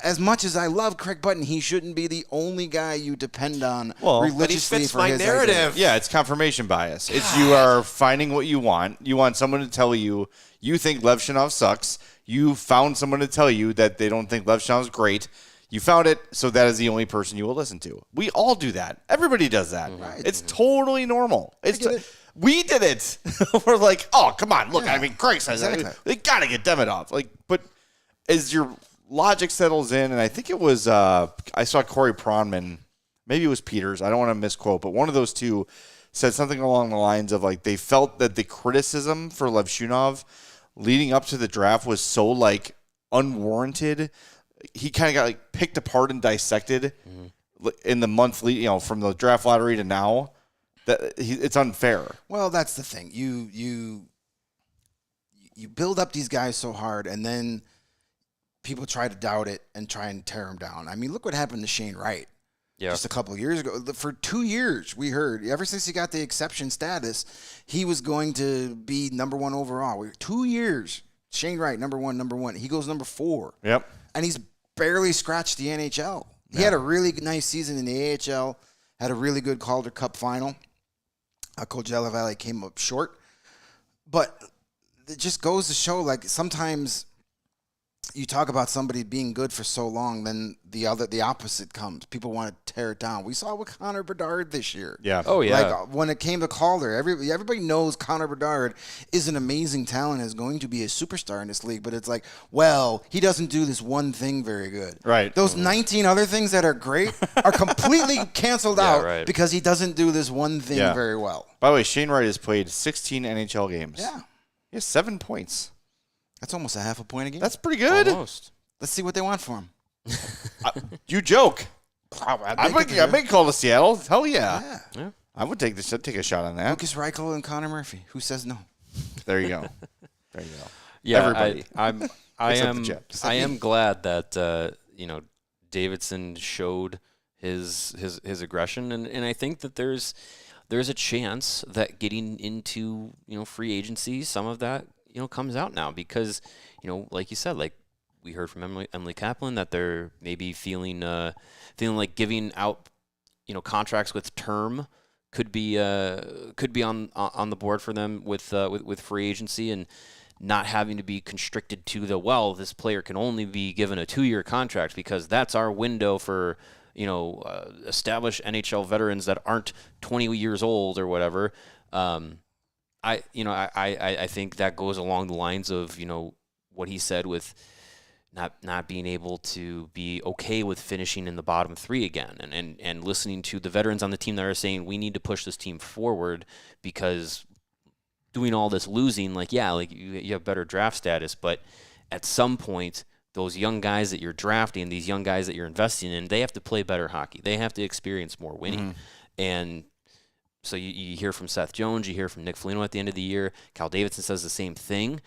As much as I love Craig Button, he shouldn't be the only guy you depend on religiously but he fits for my his narrative. ideas. Yeah, it's confirmation bias. It's you are finding what you want. You want someone to tell you think Levshunov sucks. You found someone to tell you that they don't think Levshunov's great. You found it, so that is the only person you will listen to. We all do that. Everybody does that. Right. It's totally normal. We did it. We're like, oh, come on. Look, I mean, Craig says they got to get Demidov. But as your logic settles in, and I think it was, I saw Corey Pronman, maybe it was Peters. I don't want to misquote, but one of those two said something along the lines of, they felt that the criticism for Levshunov leading up to the draft was so, unwarranted. He kind of got picked apart and dissected in the monthly, from the draft lottery to now. It's unfair. Well, that's the thing. You build up these guys so hard, and then people try to doubt it and try and tear them down. I mean, look what happened to Shane Wright just a couple of years ago. For 2 years, we heard, ever since he got the exception status, he was going to be number one overall. 2 years. Shane Wright, number one. He goes number 4. Yep. And he's barely scratched the NHL. He had a really nice season in the AHL, had a really good Calder Cup final. Coachella Valley came up short. But it just goes to show, sometimes you talk about somebody being good for so long, then the opposite comes. People want to tear it down. We saw with Connor Bedard this year. Yeah. Oh, yeah. When it came to Calder, everybody knows Connor Bedard is an amazing talent, is going to be a superstar in this league, but it's he doesn't do this one thing very good. Right. Those 19 other things that are great are completely canceled out because he doesn't do this one thing very well. By the way, Shane Wright has played 16 NHL games. Yeah. He has 7 points. That's almost a half a point a game. That's pretty good. Almost. Let's see what they want for him. You joke. I might call to Seattle. Hell Yeah. I would take a shot on that. Lucas Reichel and Connor Murphy. Who says no? There you go. Yeah, everybody. I am glad that Davidson showed his aggression, and I think that there's a chance that getting into free agency, some of that comes out now because like you said, we heard from Emily Kaplan that they're maybe feeling like giving out contracts with term could be on the board for them with free agency, and not having to be constricted to this player can only be given a 2-year contract because that's our window for established NHL veterans that aren't 20 years old or whatever. I think that goes along the lines of what he said with not being able to be okay with finishing in the bottom 3 again, and listening to the veterans on the team that are saying we need to push this team forward because doing all this losing, you have better draft status, but at some point those young guys that you're drafting, these young guys that you're investing in, they have to play better hockey. They have to experience more winning. And so you hear from Seth Jones, you hear from Nick Foligno at the end of the year. Cal Davidson says the same thing.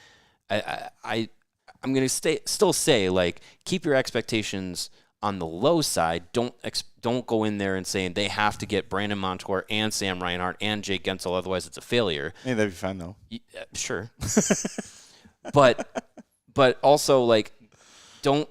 I'm going to still say, like, keep your expectations on the low side. Don't go in there and saying they have to get Brandon Montour and Sam Reinhart and Jake Gensel, otherwise it's a failure. Hey, that'd be fine though. Sure. but also, like, don't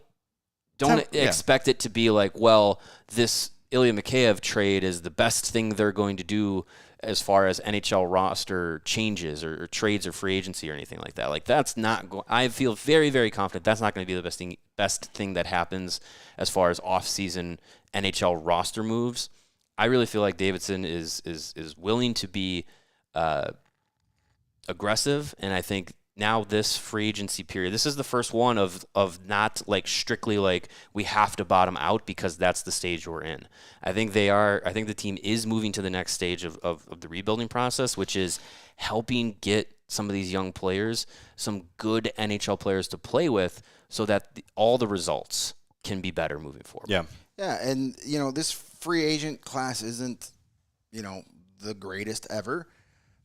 expect it to be like, well, this Ilya Mikheyev trade is the best thing they're going to do as far as NHL roster changes or trades or free agency or anything like that. Like, that's not I feel very, very confident that's not going to be the best thing that happens as far as off-season NHL roster moves. I really feel like Davidson is willing to be aggressive, and I think now this free agency period, this is the first one of not like strictly like we have to bottom out because that's the stage we're in. I think the team is moving to the next stage of the rebuilding process, which is helping get some of these young players, some good NHL players to play with so that all the results can be better moving forward. Yeah. Yeah, and, this free agent class isn't, the greatest ever,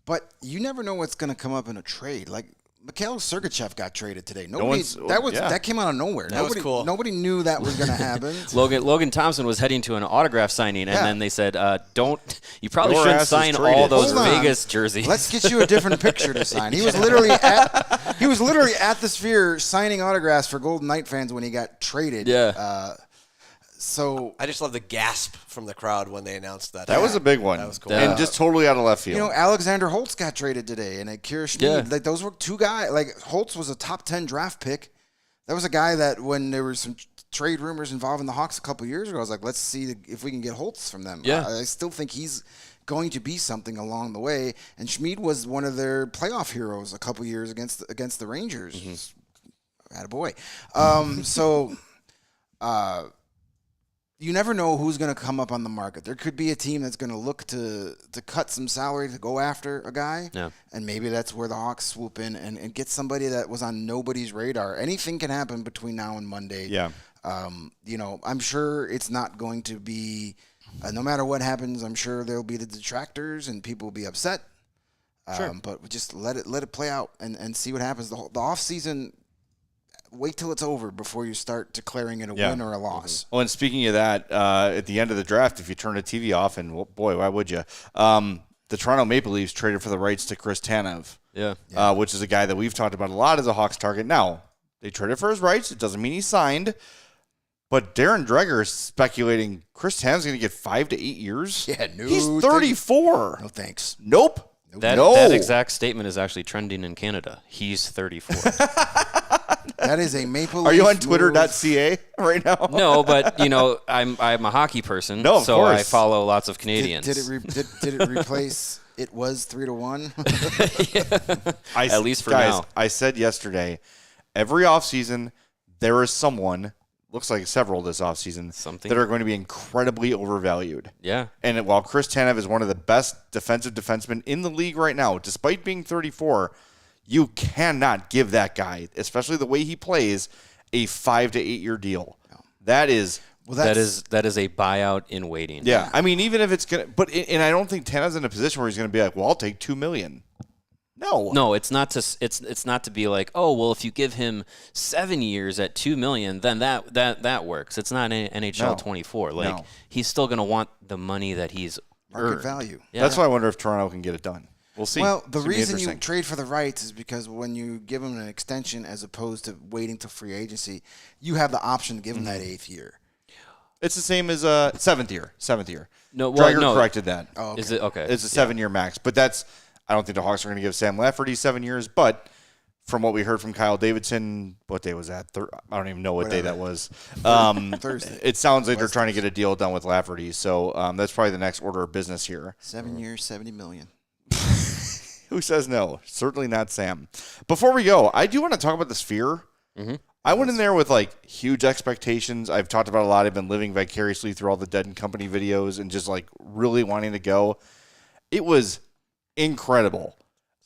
but you never know what's going to come up in a trade. Like, Mikhail Sergachev got traded today. That came out of nowhere. That was cool. Nobody knew that was going to happen. Logan Thompson was heading to an autograph signing, and then they said, you probably Your shouldn't ass is sign traded. all those Hold on. Vegas jerseys. Let's get you a different picture to sign. He was literally at the Sphere signing autographs for Golden Knight fans when he got traded. Yeah. So I just love the gasp from the crowd when they announced that. That was a big one. That was cool. And just totally out of left field. Alexander Holtz got traded today, and Akira Schmid. Like, those were two guys. Like, Holtz was a top 10 draft pick. That was a guy that when there were some trade rumors involving the Hawks a couple years ago, I was like, let's see if we can get Holtz from them. Yeah. I still think he's going to be something along the way. And Schmid was one of their playoff heroes a couple years against the Rangers. Attaboy. You never know who's going to come up on the market. There could be a team that's going to look to cut some salary to go after a guy, and maybe that's where the Hawks swoop in and get somebody that was on nobody's radar. Anything can happen between now and Monday. Yeah. I'm sure it's not going to be, no matter what happens, I'm sure there'll be the detractors and people will be upset. Sure. But just let it play out and see what happens. The offseason, wait till it's over before you start declaring it a win or a loss. Oh, and speaking of that, at the end of the draft, if you turn the TV off, and boy, why would you? The Toronto Maple Leafs traded for the rights to Chris Tanev, which is a guy that we've talked about a lot as a Hawks target. Now, they traded for his rights. It doesn't mean he signed. But Darren Dreger is speculating Chris Tanev's going to get 5 to 8 years. Yeah, no. He's 34. No thanks. Nope. That exact statement is actually trending in Canada. He's 34. That is a Maple Leaf. Are you on Twitter.ca right now? No, but I'm a hockey person, of so course. I follow lots of Canadians. Did it replace? It was 3-1. At least for guys, now. I said yesterday, every offseason there is someone, looks like several this offseason, that are going to be incredibly overvalued. Yeah. And while Chris Tanev is one of the best defensive defensemen in the league right now, despite being 34, you cannot give that guy, especially the way he plays, a 5 to 8 year deal. That is that is a buyout in waiting. Yeah. I mean, even if it's gonna, and I don't think Tanev's in a position where he's going to be like, well, I'll take $2 million. No, it's not to be like, oh, well, if you give him 7 years at $2 million, then that works. It's not NHL 24. Like, he's still going to want the money that he's market earned. value. Yeah. That's why I wonder if Toronto can get it done. We'll see. Well, the reason you trade for the rights is because when you give him an extension as opposed to waiting till free agency, you have the option to give him that 8th year. It's the same as seventh year. No, Dreger corrected that. Oh, okay. Is it okay? It's a 7-year max, but I don't think the Hawks are going to give Sam Lafferty 7 years. But from what we heard from Kyle Davidson, what day was that? I don't even know what day that was. Thursday. It sounds like they're trying to get a deal done with Lafferty, so that's probably the next order of business here. 7 years, $70 million. Who says no? Certainly not Sam. Before we go, I do want to talk about the Sphere. Mm-hmm. I went in there with huge expectations. I've talked about a lot. I've been living vicariously through all the Dead and Company videos and just really wanting to go. It was incredible.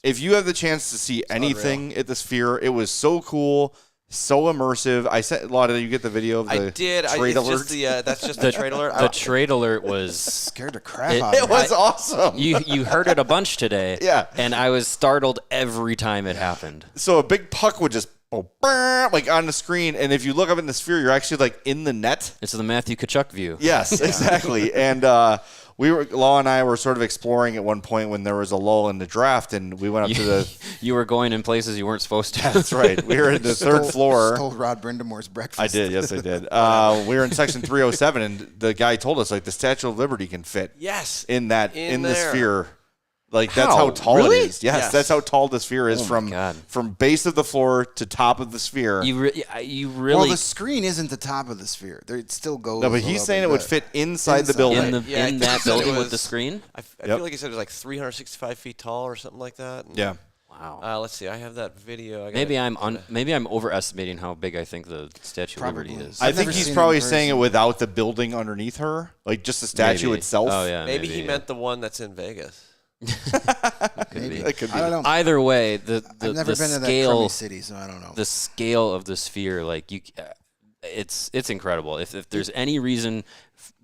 If you have the chance to see anything at the Sphere, it was so cool. So immersive. I sent a lot of you get the video of the I did. trade It's alert. just that's just the trade alert. The trade alert was Scared the crap out of It me. was awesome. you heard it a bunch today. Yeah. And I was startled every time it happened. So a big puck would just go like on the screen, and if you look up in the sphere, you're actually like in the net. It's the Matthew Tkachuk view. Yes, exactly. And Law and I were sort of exploring at one point when there was a lull in the draft, and we went up to the. You were going in places you weren't supposed to. That's right. We were in the third floor. Stole Rod Brindamore's breakfast. I did. Yes, I did. We were in section 307, and the guy told us like the Statue of Liberty can fit Yes. in the there. sphere. Like that's How? how tall Really? it is. Yes, that's how tall the sphere is God. from base of the floor to top of the sphere. You Well, really the screen isn't the top of the sphere. It still goes. No, but a he's little saying bit it would there. fit inside the Inside. building. in Yeah, I in think that he said it building with was- the screen. I Yep. feel like he said it was like 365 feet tall or something like that. And, Yeah. Wow. let's see. I have that video. Maybe I'm overestimating how big I think the Statue of Liberty Probably. is. I I've think never he's seen it probably in saying it person. without the building underneath her, like just the statue Maybe. itself. Oh yeah. Maybe he yeah. meant the one that's in Vegas. Maybe. That could be. I don't know. Either way, the I've never the been to that scale crummy city, so I don't know. the scale of the sphere, like it's incredible. If there's any reason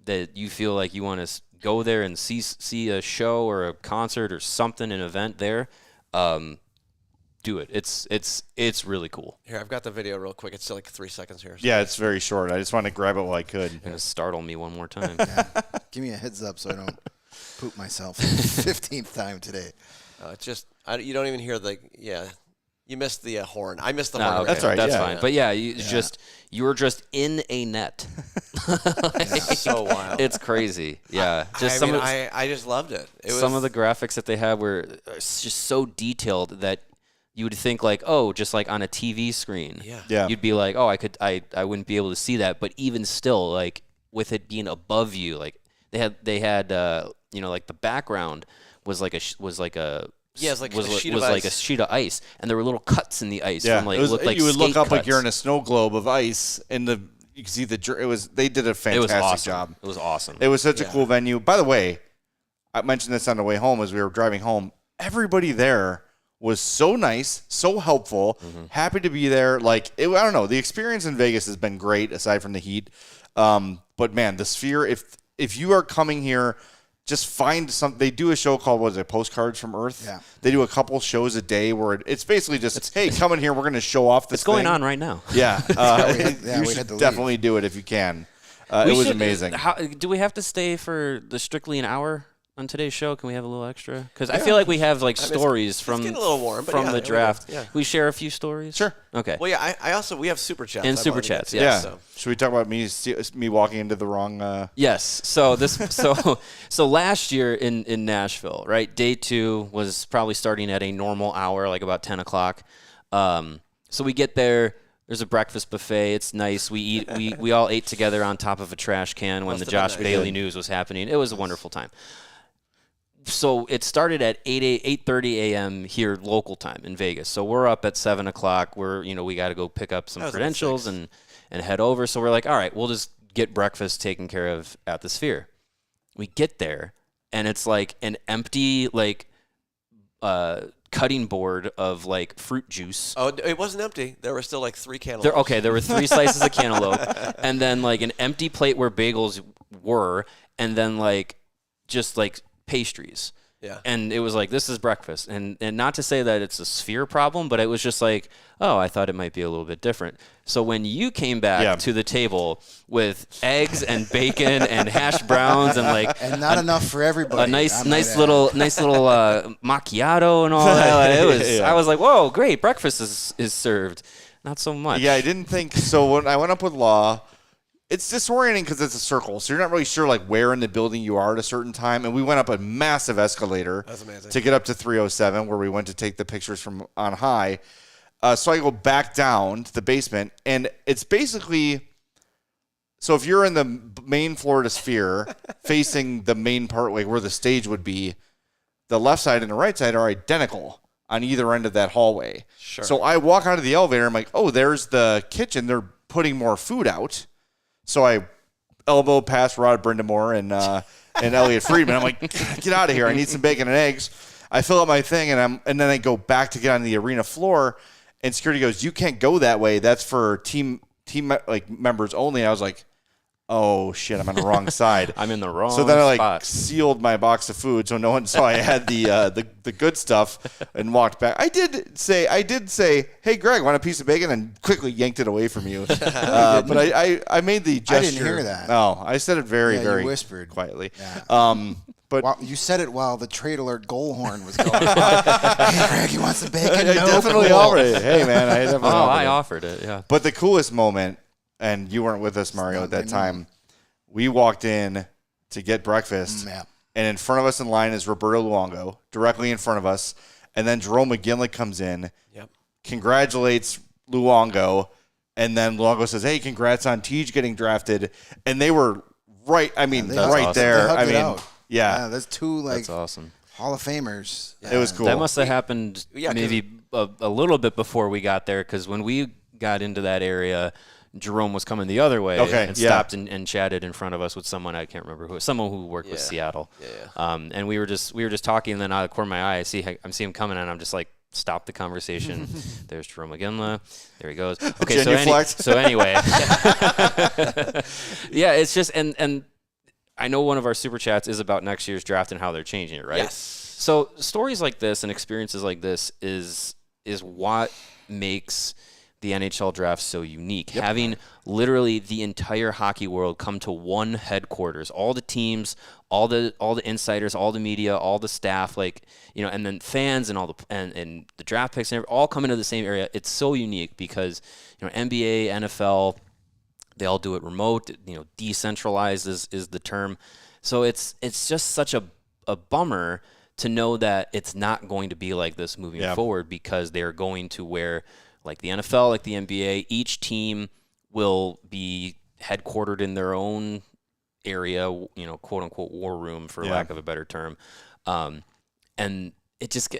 that you feel like you want to go there and see a show or a concert or something, an event there, do it. It's really cool. Here, I've got the video real quick. It's still like 3 seconds here. So. Yeah, it's very short. I just want to grab it while I could. Gonna startle me one more time. Give me a heads up so I don't poop myself 15th time today. It's just you don't even hear the You missed the horn. I missed the No, horn. okay, That's right, That's yeah. fine. But yeah, you were just in a net. It's so wild. It's crazy. Yeah, I just loved it. Some of the graphics that they had were just so detailed that you would think like, oh, just like on a TV screen. Yeah. You'd be like, oh, I wouldn't be able to see that. But even still, like with it being above you, like they had like the background was like a Yeah, it's like was a sheet was of like a ice. sheet of ice, and there were little cuts in the ice Yeah, from like it was, looked like you would look skate up like cuts. you're in a snow globe of ice, and you can see they did a It fantastic was awesome. job. It was awesome. It was such a cool venue. By the way, I mentioned this on the way home as we were driving home. Everybody there was so nice, so helpful, happy to be there. Like I don't know, the experience in Vegas has been great aside from the heat. But man, the Sphere. If you are coming here, just find some. They do a show called Postcards from Earth. Yeah. They do a couple shows a day where it's basically just hey, come in here. We're going to show off this. It's going thing. on right now. Yeah, we you had should to leave. definitely do it if you can. It We was should- amazing. Do we have to stay for the strictly an hour on today's show? Can we have a little extra? Because I feel like we have like stories it's from getting a little warm, but from yeah, the yeah, we do. draft. Yeah. We share a few stories. Sure. Okay. Well, yeah. I also we have super chats. And I super wanted to get chats, to, Yeah. yes. Should we talk about me walking into the wrong? Yes. So so last year in Nashville, right? Day 2 was probably starting at a normal hour, like about 10 o'clock. So we get there. There's a breakfast buffet. It's nice. We all ate together on top of a trash can when Must the have been Josh nice. Bailey news was happening. It was a wonderful time. So it started at 8:30 a.m. here local time in Vegas. So we're up at 7 o'clock. We got to go pick up some I was up at credentials 6. and head over. So we're like, all right, we'll just get breakfast taken care of at the Sphere. We get there, and it's like an empty cutting board of like fruit juice. Oh, it wasn't empty. There were still like 3 cantaloupes. There were 3 slices of cantaloupe, and then like an empty plate where bagels were, and then like just like pastries. Yeah. And it was like, this is breakfast. And not to say that it's a Sphere problem, but it was just like, oh, I thought it might be a little bit different. So when you came back to the table with eggs and bacon and hash browns and like And not enough for everybody. a nice little macchiato and all that, it was I was like, whoa, great, breakfast is served. Not so much. Yeah, I didn't think so. When I went up with Law, it's disorienting because it's a circle, so you're not really sure like where in the building you are at a certain time. And we went up a massive escalator to get up to 307, where we went to take the pictures from on high. So I go back down to the basement, and it's basically so if you're in the main floor of the Sphere, facing the main part, like where the stage would be, the left side and the right side are identical on either end of that hallway. Sure. So I walk out of the elevator. I'm like, oh, there's the kitchen. They're putting more food out. So I elbow past Rod Brindamore and Elliot Friedman. I'm like, get out of here. I need some bacon and eggs. I fill up my thing, and then I go back to get on the arena floor, And security goes, "You can't go that way. That's for team like members only." And I was like, "Oh shit, I'm on the wrong side. I'm in the wrong So then I spot. sealed my box of food so no one saw I had the good stuff and walked back. I did say, "Hey Greg, want a piece of bacon?" and quickly yanked it away from you. But I made the gesture. I didn't hear that. No, I said it very you whispered quietly. Yeah. But well, you said it while the trade alert goal horn was going off. Hey, Greg, you want some bacon? I definitely offered it. Hey man, I definitely I offered it. offered it. Yeah. But the coolest moment, and you weren't with us, Mario, at that time. We walked in to get breakfast, and in front of us in line is Roberto Luongo, directly in front of us. And then Jerome McGinley comes in, congratulates Luongo, and then Luongo says, "Hey, congrats on Tej getting drafted." And they were right, right awesome. there. They hugged it out. Yeah. That's two That's awesome. Hall of Famers. It was cool. That must have happened maybe a little bit before we got there, because when we got into that area, Jerome was coming the other way and stopped and chatted in front of us with someone, I can't remember who, someone who worked with Seattle. And we were just talking, and then out of the corner of my eye, I see him coming, and I'm just like, stop the conversation. There's Jerome McGinley. There he goes. Okay, so anyway. Yeah, it's just and I know one of our super chats is about next year's draft and how they're changing it, right? Yes. So stories like this and experiences like this is what makes the NHL draft so unique. Having literally the entire hockey world come to one headquarters, all the teams, all the insiders, all the media, all the staff, and then fans and and the draft picks and all come into the same area. It's so unique because NBA, NFL, they all do it remote. Decentralized is the term. So it's just such a bummer to know that it's not going to be like this moving forward, because they're going to where, like the NFL, like the NBA, each team will be headquartered in their own area, quote unquote war room, for lack of a better term. And it just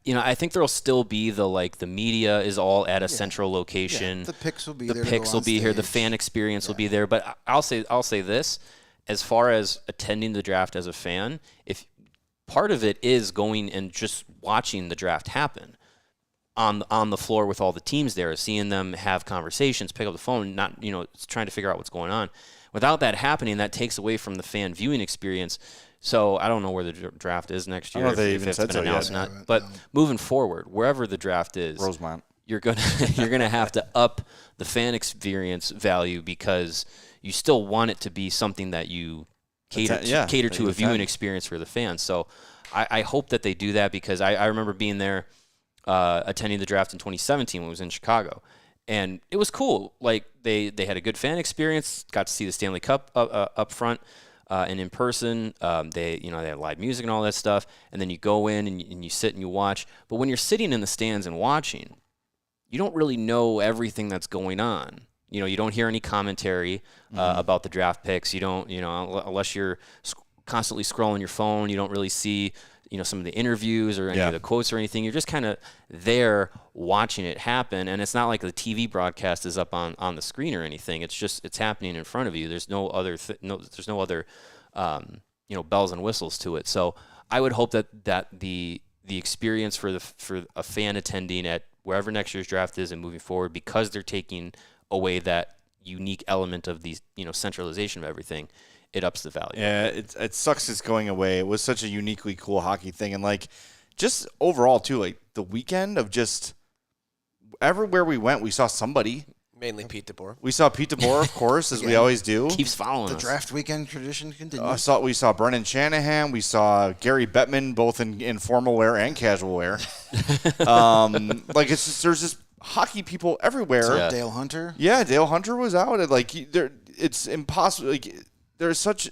I think there'll still be the media is all at a central location. Yeah, the picks will be there. The picks will be here. The fan experience will be there. But I'll say this, as far as attending the draft as a fan, if part of it is going and just watching the draft happen on the floor with all the teams there, seeing them have conversations, pick up the phone, not trying to figure out what's going on. Without that happening, that takes away from the fan viewing experience. So I don't know where the draft is next year, if it's been announced or not. But moving forward, wherever the draft is, Rosemont, you're gonna have to up the fan experience value, because you still want it to be something that you cater to a viewing experience for the fans. So I hope that they do that, because I remember being there, attending the draft in 2017 when it was in Chicago, and it was cool. Like they had a good fan experience, got to see the Stanley Cup up front. And in person, they had live music and all that stuff. And then you go in and you sit and you watch. But when you're sitting in the stands and watching, you don't really know everything that's going on. You don't hear any commentary about the draft picks. You don't, unless you're constantly scrolling your phone, you don't really see, some of the interviews or any of the quotes or anything. You're just kind of there watching it happen. And it's not like the TV broadcast is up on the screen or anything. It's happening in front of you. There's no other, there's no other, bells and whistles to it. So I would hope that the experience for a fan attending at wherever next year's draft is and moving forward, because they're taking away that unique element of the centralization of everything, it ups the value. Yeah, it sucks it's going away. It was such a uniquely cool hockey thing. And, just overall, too, the weekend of just everywhere we went, we saw somebody. Mainly Pete DeBoer. We saw Pete DeBoer, of course, as we always do. Keeps following the us. draft weekend tradition continues. We saw Brendan Shanahan. We saw Gary Bettman, both in formal wear and casual wear. It's just, there's just hockey people everywhere. Dale Hunter. Yeah, Dale Hunter was out. It's impossible. There's such,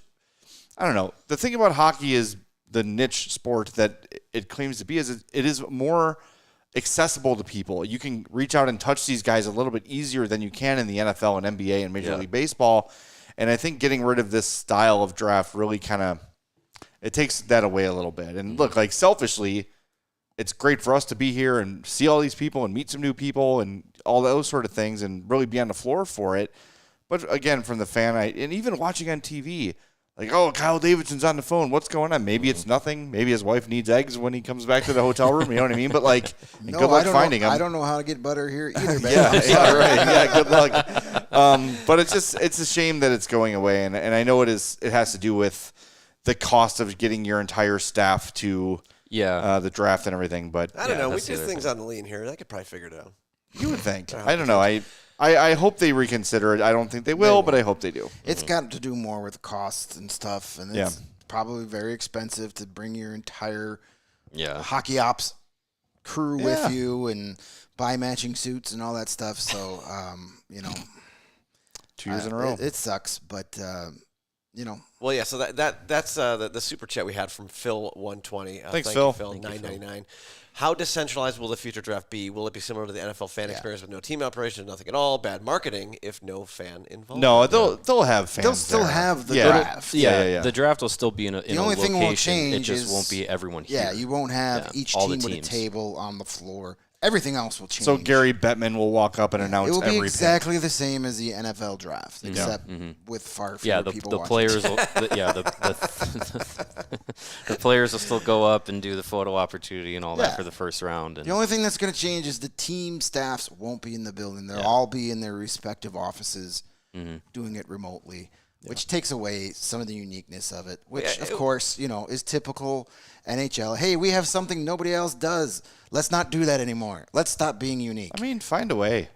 I don't know. The thing about hockey is the niche sport that it claims to be is it is more accessible to people. You can reach out and touch these guys a little bit easier than you can in the NFL and NBA and Major League Baseball. And I think getting rid of this style of draft really it takes that away a little bit. And look, selfishly, it's great for us to be here and see all these people and meet some new people and all those sort of things and really be on the floor for it. But again, from the fan, and even watching on TV, like, oh, Kyle Davidson's on the phone. What's going on? Maybe it's nothing. Maybe his wife needs eggs when he comes back to the hotel room. You know what I mean? But like, good luck finding him. I don't know how to get butter here either. Yeah, right. Yeah, good luck. But it's a shame that it's going away, and I know it is. It has to do with the cost of getting your entire staff to the draft and everything. But I don't know. We do things on the lean here. I could probably figure it out. You would think. I don't know. I hope they reconsider it. I don't think they will, but I hope they do. It's got to do more with costs and stuff, and it's probably very expensive to bring your entire hockey ops crew with you and buy matching suits and all that stuff. So, 2 years in a row. It sucks, but Well, yeah. So that's the super chat we had from Phil 120. Thanks, thank Phil. You, Phil 999. How decentralized will the future draft be? Will it be similar to the NFL fan experience with no team operation, nothing at all, bad marketing, if no fan involved? No, they'll have fans. they'll still there. have the draft. Yeah. The draft will still be in a The only thing location. won't change It just is- won't be everyone here. Yeah, you won't have each all team the with a teams. table on the floor. Everything else will change. So Gary Bettman will walk up and announce it will be every exactly the same as the NFL draft, except with far fewer people the watching. players will, the players will still go up and do the photo opportunity and all that for the first round. And The only thing that's going to change is the team staffs won't be in the building. They'll all be in their respective offices doing it remotely, which takes away some of the uniqueness of it, which, of course, is typical NHL. Hey, we have something nobody else does. Let's not do that anymore. Let's stop being unique. I mean, find a way.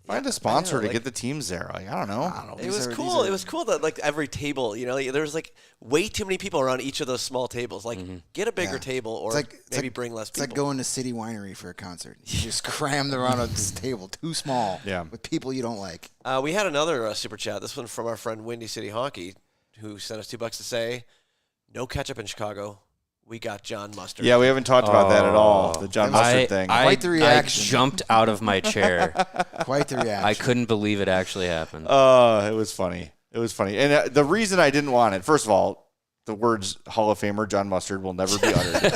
Find a sponsor to get the teams there. Like, I don't know. It was cool. It was cool that like every table, there was like way too many people around each of those small tables. Like, get a bigger table, or maybe bring less people. It's like going to City Winery for a concert. You just crammed around a table, too small, with people you don't like. We had another super chat. This one from our friend Windy City Hockey, who sent us $2 to say, "No ketchup in Chicago. We got John Mustard." Yeah, we haven't talked about that at all. The John Mustard thing. Quite the reaction. I jumped out of my chair. Quite the reaction. I couldn't believe it actually happened. It was funny. It was funny. And the reason I didn't want it, first of all, the words Hall of Famer John Mustard will never be uttered.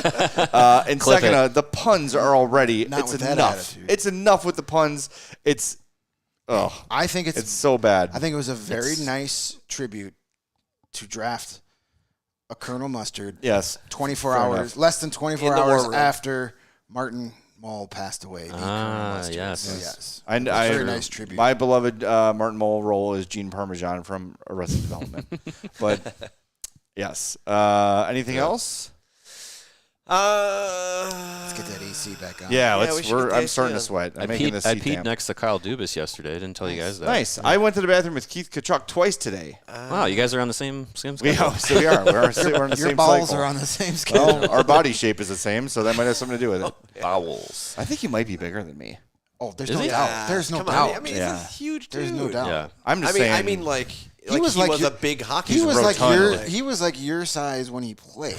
And Clip second, the puns are already, Not it's with that enough. attitude. It's enough with the puns. I think it's so bad. I think it was a very nice tribute to draft a Colonel Mustard. Yes. 24 Fair hours, enough. less than 24 In the war hours room. after Martin Mull passed away. The Colonel Mustard. yes. So, yes. I very nice tribute. My beloved Martin Mull role is Gene Parmesan from Arrested Development. But yes. Anything else? Let's get that AC back on. Yeah, we should get the I'm AC starting to on. sweat. I'm I making this peed seat damp. next to Kyle Dubas yesterday. I didn't tell you guys that. Nice. I went to the bathroom with Keith Kachuk twice today. Wow, you guys are on the same schedule. We are. We're on the Your same balls cycle. are on the same schedule. Well, our body shape is the same, so that might have something to do with it. Bowels. I think he might be bigger than me. Oh, there's Is no he? doubt. There's no Come doubt. on. I mean, Yeah. he's a huge dude. There's no doubt. Yeah. I'm just saying. I mean, like he was a big hockey. He was like rotund. he was like your size when he played.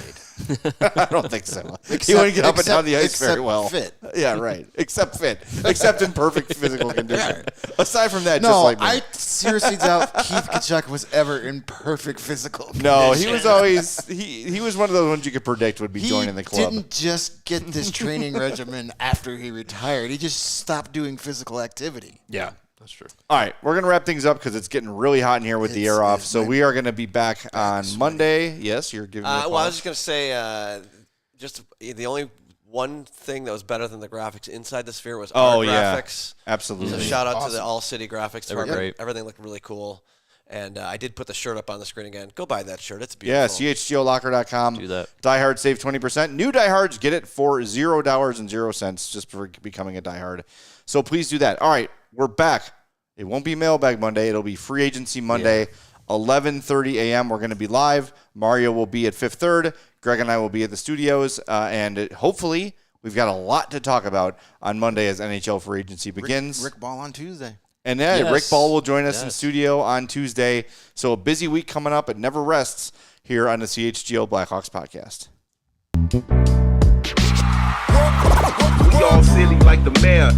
I don't think so. He wouldn't get up and down the ice very except well. fit. Yeah, right. Except fit. Except in perfect physical condition. Aside from that, just No, like me. I seriously doubt Keith Kachuk was ever in perfect physical condition. No, he was always he was one of those ones you could predict would be joining the club. He didn't just get this training regimen after he retired. He just stopped doing physical activity. Yeah, that's true. All right, we're going to wrap things up because it's getting really hot in here with the air off. So we are going to be back on Monday. Yes, you're giving me a Well, I pause. was just gonna say, just the only one thing that was better than the graphics inside the sphere was our graphics. Absolutely. So shout out to the ALLCITY graphics They were department. great. Everything looked really cool. And I did put the shirt up on the screen again. Go buy that shirt. It's Yeah, beautiful. CHGOLocker.com. Do that. Diehard save 20%. New diehards get it for $0.00 just for becoming a diehard. So please do that. All right, we're back. It won't be Mailbag Monday. It'll be Free Agency Monday, 11:30 a.m. We're going to be live. Mario will be at Fifth Third. Greg and I will be at the studios. And hopefully we've got a lot to talk about on Monday as NHL Free Agency begins. Rick Ball on Tuesday. And Yes. Rick Ball will join us in studio on Tuesday. So a busy week coming up. It never rests here on the CHGO Blackhawks podcast. We all silly like the mayor.